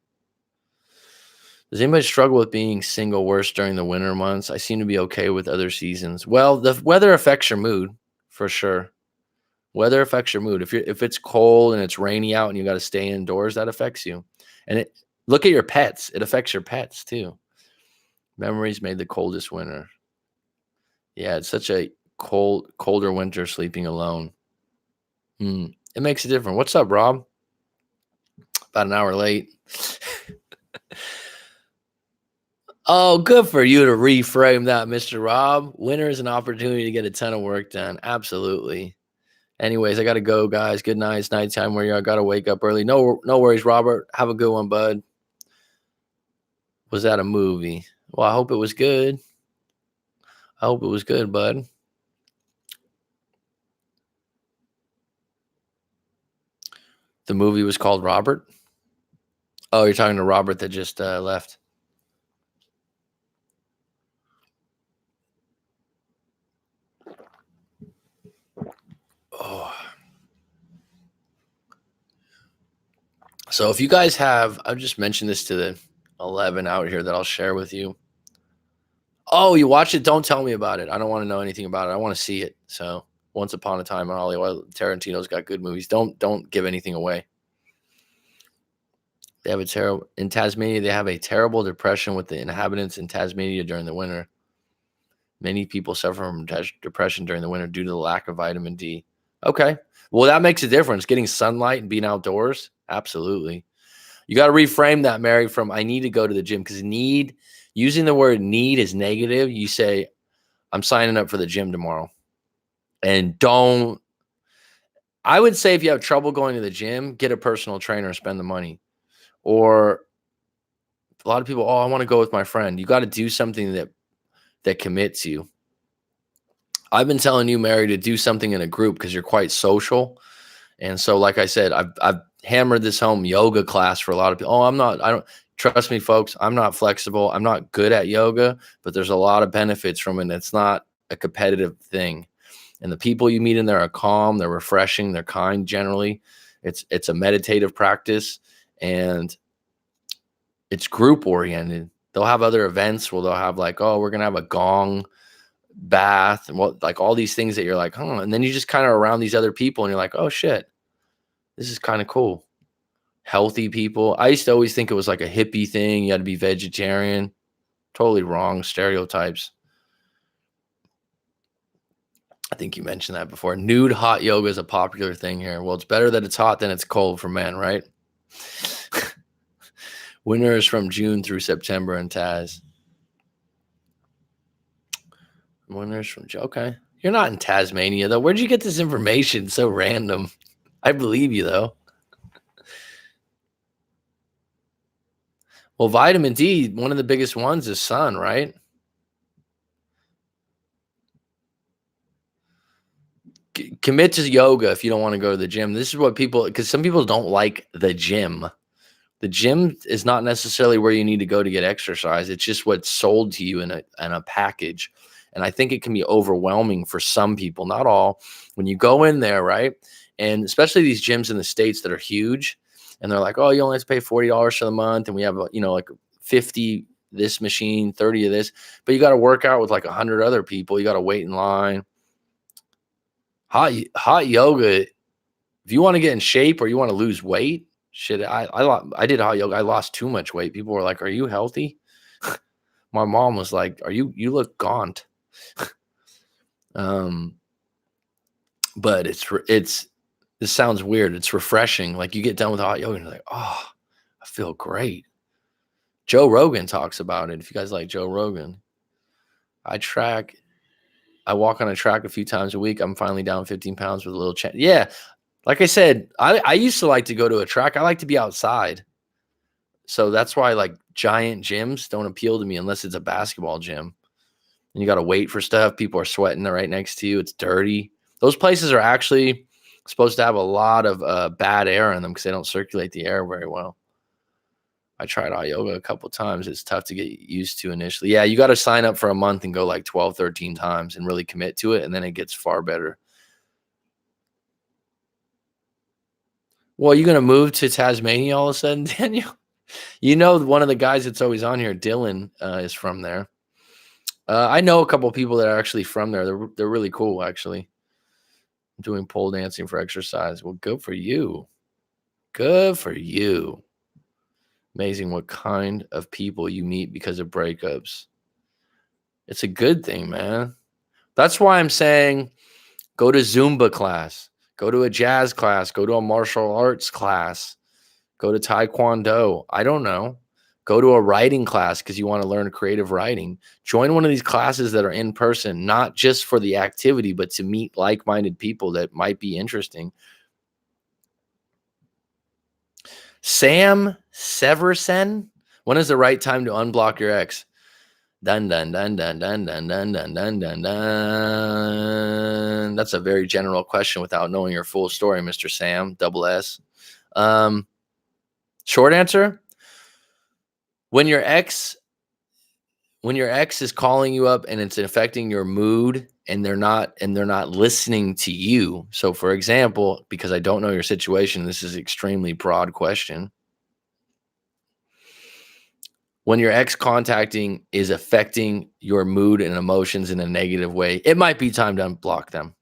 A: Does anybody struggle with being single worse during the winter months? I seem to be okay with other seasons. Well, the weather affects your mood for sure. Weather affects your mood. If it's cold and it's rainy out and you got to stay indoors, that affects you. And look at your pets. It affects your pets too. Memories made the coldest winter. Yeah, it's such a colder winter sleeping alone. It makes a difference. What's up, Rob? About an hour late. Oh, good for you to reframe that, Mr. Rob. Winter is an opportunity to get a ton of work done. Absolutely. Anyways, I got to go, guys. Good night. It's nighttime where you are. I got to wake up early. No worries, Robert. Have a good one, bud. Was that a movie? Well, I hope it was good. I hope it was good, bud. The movie was called Robert. Oh, you're talking to Robert that just left. Oh. So if you guys have, I've just mentioned this to the 11 out here that I'll share with you. Oh, you watch it? Don't tell me about it. I don't want to know anything about it. I want to see it. So Once Upon a Time in Hollywood, Tarantino's got good movies. Don't give anything away. They have a terrible in Tasmania. They have a terrible depression with the inhabitants in Tasmania during the winter. Many people suffer from depression during the winter due to the lack of vitamin D. Okay, well that makes a difference. Getting sunlight and being outdoors, absolutely. You got to reframe that, Mary, from I need to go to the gym, because using the word need is negative. You say, I'm signing up for the gym tomorrow. And I would say if you have trouble going to the gym, get a personal trainer and spend the money. Or a lot of people, I want to go with my friend. You got to do something that commits you. I've been telling you, Mary, to do something in a group because you're quite social. And so, like I said, I've hammered this home. Yoga class for a lot of people. I don't trust me, folks. I'm not flexible. I'm not good at yoga, but there's a lot of benefits from it. It's not a competitive thing. And the people you meet in there are calm, they're refreshing, they're kind generally. It's a meditative practice, and it's group oriented. They'll have other events where they'll have like, we're gonna have a gong bath and like all these things that you're like, and then you just kind of around these other people and you're like, oh shit, this is kind of cool. Healthy people. I used to always think it was like a hippie thing. You had to be vegetarian. Totally wrong. Stereotypes. I think you mentioned that before. Nude hot yoga is a popular thing here. Well, it's better that it's hot than it's cold for men, right? Winter is from June through September in Taz. Winter is from June. Okay. You're not in Tasmania, though. Where'd you get this information? So random. I believe you, though. Well, vitamin D, one of the biggest ones is sun, right? Commit to yoga if you don't want to go to the gym. This is what because some people don't like the gym. The gym is not necessarily where you need to go to get exercise. It's just what's sold to you in a package. And I think it can be overwhelming for some people, not all. When you go in there, right? And especially these gyms in the States that are huge, and they're like, oh, you only have to pay $40 for the month. And we have, like 50 this machine, 30 of this. But you got to work out with like 100 other people. You got to wait in line. Hot yoga, if you want to get in shape or you want to lose weight, shit, I did hot yoga. I lost too much weight. People were like, "Are you healthy?" My mom was like, you look gaunt." But this sounds weird. It's refreshing. Like you get done with hot yoga and you're like, "Oh, I feel great." Joe Rogan talks about it. If you guys like Joe Rogan, I walk on a track a few times a week. I'm finally down 15 pounds with a little change. Yeah. Like I said, I used to like to go to a track. I like to be outside. So that's why like giant gyms don't appeal to me unless it's a basketball gym. And you got to wait for stuff. People are sweating right next to you. It's dirty. Those places are actually supposed to have a lot of bad air in them because they don't circulate the air very well. I tried hot yoga a couple times. It's tough to get used to initially. Yeah, you got to sign up for a month and go like 12, 13 times and really commit to it. And then it gets far better. Well, you going to move to Tasmania all of a sudden, Daniel? One of the guys that's always on here, Dylan, is from there. I know a couple of people that are actually from there. They're really cool, actually. Doing pole dancing for exercise. Well, good for you. Good for you. Amazing what kind of people you meet because of breakups. It's a good thing, man. That's why I'm saying go to Zumba class, go to a jazz class, go to a martial arts class, go to Taekwondo. I don't know. Go to a writing class because you want to learn creative writing. Join one of these classes that are in person, not just for the activity, but to meet like-minded people that might be interesting. Sam Severson, when is the right time to unblock your ex? Dun dun dun dun dun dun dun dun dun dun dun. That's a very general question without knowing your full story, Mr. Sam, double S. Short answer, When your ex is calling you up and it's affecting your mood and they're not listening to you. So for example, because I don't know your situation, this is extremely broad question. When your ex contacting is affecting your mood and emotions in a negative way, it might be time to unblock them.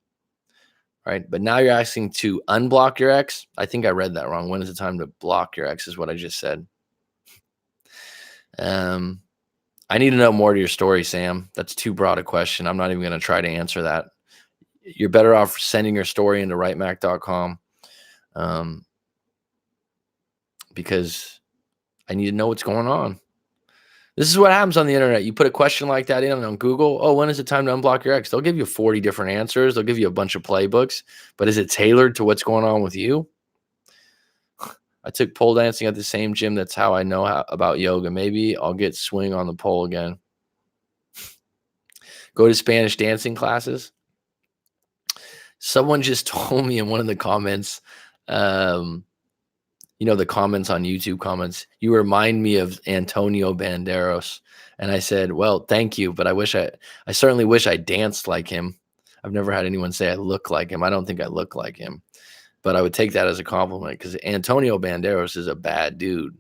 A: Right. But now you're asking to unblock your ex. I think I read that wrong. When is the time to block your ex is what I just said. I need to know more to your story, Sam. That's too broad a question. I'm not even going to try to answer that. You're better off sending your story into writemac.com, because I need to know what's going on. This is what happens on the internet. You put a question like that in on Google. Oh, when is it time to unblock your ex? They'll give you 40 different answers. They'll give you a bunch of playbooks. But is it tailored to what's going on with you? I took pole dancing at the same gym. That's how I know about yoga. Maybe I'll get swing on the pole again. Go to Spanish dancing classes. Someone just told me in one of the comments, the comments on YouTube comments, you remind me of Antonio Banderas. And I said, well, thank you, but I certainly wish I danced like him. I've never had anyone say I look like him. I don't think I look like him, but I would take that as a compliment because Antonio Banderas is a bad dude.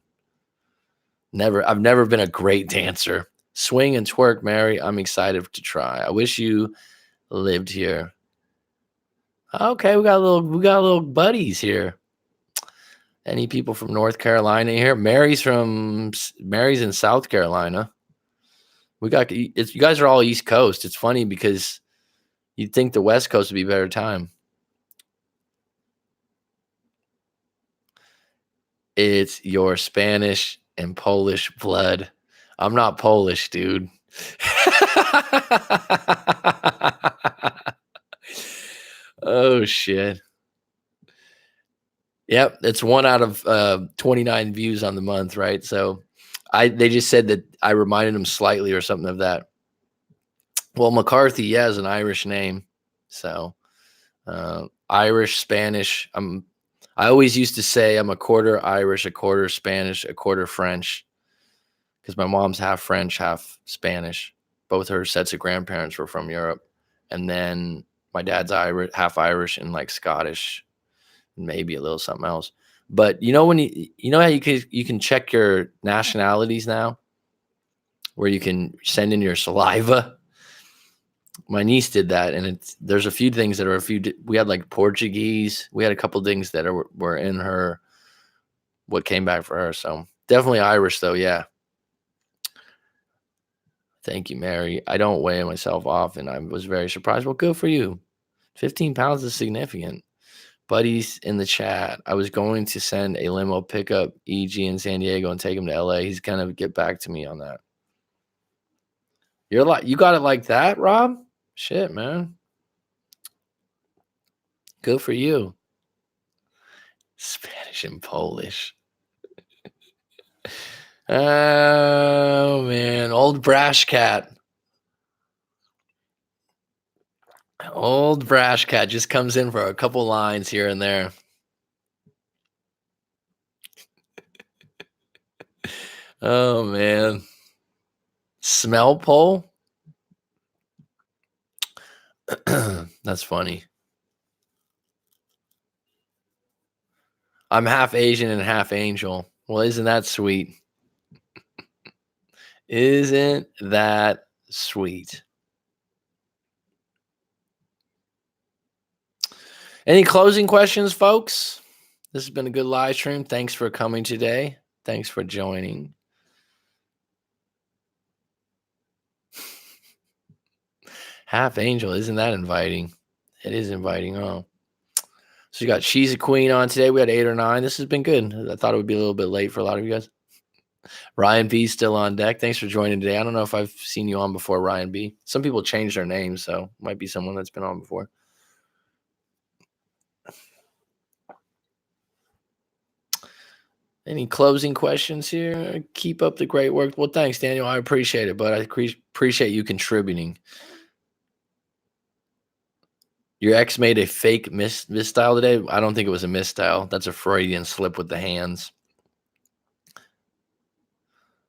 A: I've never been a great dancer. Swing and twerk, Mary. I'm excited to try. I wish you lived here. Okay, we got little buddies here. Any people from North Carolina here? Mary's in South Carolina. You guys are all East Coast. It's funny because you'd think the West Coast would be a better time. It's your Spanish and Polish blood. I'm not Polish, dude. Oh, shit. Yep, it's 1 out of 29 views on the month, right? So they just said that I reminded them slightly or something of that. Well, McCarthy, yeah, is an Irish name. So Irish, Spanish. I always used to say I'm a quarter Irish, a quarter Spanish, a quarter French, because my mom's half French, half Spanish. Both her sets of grandparents were from Europe. And then my dad's half Irish and like Scottish, maybe a little something else. But when you know how you can check your nationalities now, where you can send in your saliva. My niece did that, and there's a few things that are we had like Portuguese. We had a couple things that were in her, what came back for her. So definitely Irish though. Yeah. Thank you, Mary. I don't weigh myself often. I was very surprised. Well, good for you. 15 pounds is significant. Buddies in the chat. I was going to send a limo pickup EG in San Diego and take him to LA. He's gonna get back to me on that. You got it like that, Rob? Shit, man. Good for you. Spanish and Polish. Oh, man. Old brash cat. Old brash cat just comes in for a couple lines here and there. Oh, man. Smell pole? That's funny. I'm half Asian and half angel. Well, isn't that sweet? Isn't that sweet? Any closing questions, folks? This has been a good live stream. Thanks for coming today. Thanks for joining. Half angel, isn't that inviting? It is inviting. Oh, so you got She's a Queen on today. We had 8 or 9. This has been good. I thought it would be a little bit late for a lot of you guys. Ryan B still on deck. Thanks for joining today. I don't know if I've seen you on before, Ryan B. Some people change their names, so it might be someone that's been on before. Any closing questions here? Keep up the great work. Well, thanks, Daniel. I appreciate it, but I appreciate you contributing. Your ex made a fake misstyle today. I don't think it was a misstyle. That's a Freudian slip with the hands.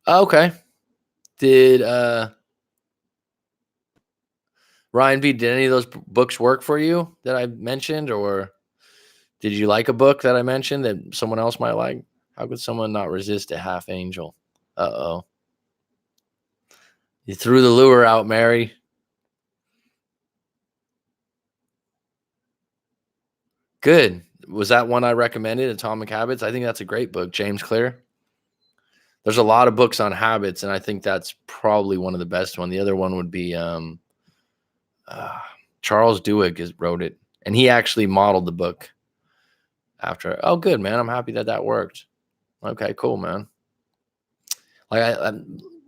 A: Okay. Did Ryan B, did any of those books work for you that I mentioned, or did you like a book that I mentioned that someone else might like? How could someone not resist a half angel? Uh-oh. You threw the lure out, Mary. Good. Was that one I recommended, Atomic Habits? I think that's a great book, James Clear. There's a lot of books on habits, and I think that's probably one of the best one. The other one would be uh, Charles Duhigg wrote it, and he actually modeled the book after. Oh, good, man. I'm happy that that worked. Okay, cool, man. Like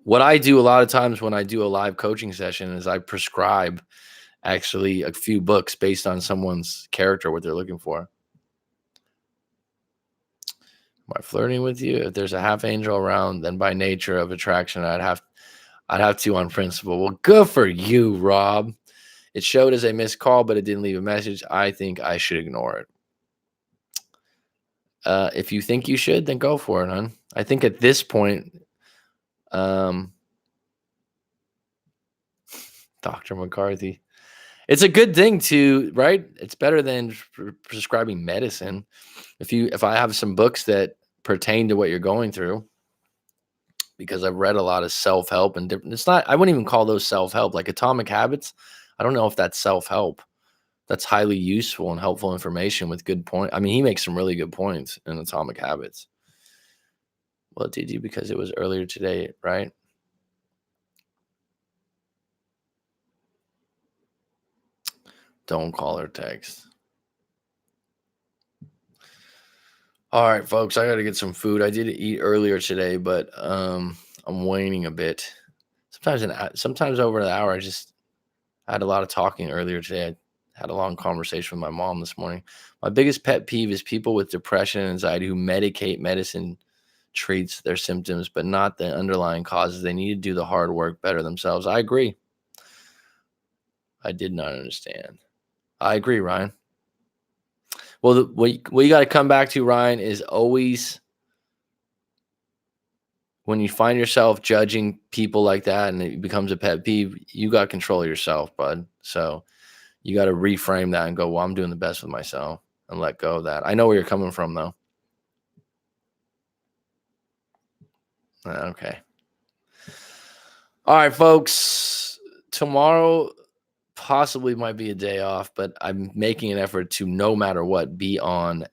A: what I do a lot of times when I do a live coaching session is I prescribe actually a few books based on someone's character, what they're looking for. Am I flirting with you? If there's a half angel around, then by nature of attraction, I'd have to on principle. Well, good for you, Rob. It showed as a missed call, but it didn't leave a message. I think I should ignore it. If you think you should, then go for it, hon. I think at this point, Dr. McCarthy, it's a good thing to, right? It's better than prescribing medicine. If I have some books that pertain to what you're going through, because I've read a lot of self-help and different, it's not, I wouldn't even call those self-help, like Atomic Habits. I don't know if that's self-help. That's highly useful and helpful information with good point. I mean, he makes some really good points in Atomic Habits. Well, did you? Because it was earlier today, right? Don't call or text. All right, folks, I got to get some food. I did eat earlier today, but I'm waning a bit. Sometimes over the hour. I had a lot of talking earlier today. I had a long conversation with my mom this morning. My biggest pet peeve is people with depression and anxiety who medicine treats their symptoms, but not the underlying causes. They need to do the hard work better themselves. I agree. I did not understand. I agree, Ryan. Well, what you got to come back to, Ryan, is always when you find yourself judging people like that and it becomes a pet peeve, you got control of yourself, bud. So you got to reframe that and go, well, I'm doing the best with myself and let go of that. I know where you're coming from, though. Okay. All right, folks. Tomorrow possibly might be a day off, but I'm making an effort to, no matter what, be on.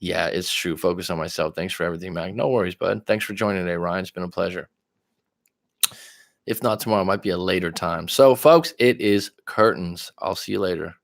A: Yeah, it's true. Focus on myself. Thanks for everything, Mac. No worries, bud. Thanks for joining today, Ryan. It's been a pleasure. If not tomorrow, it might be a later time. So, folks, it is curtains. I'll see you later.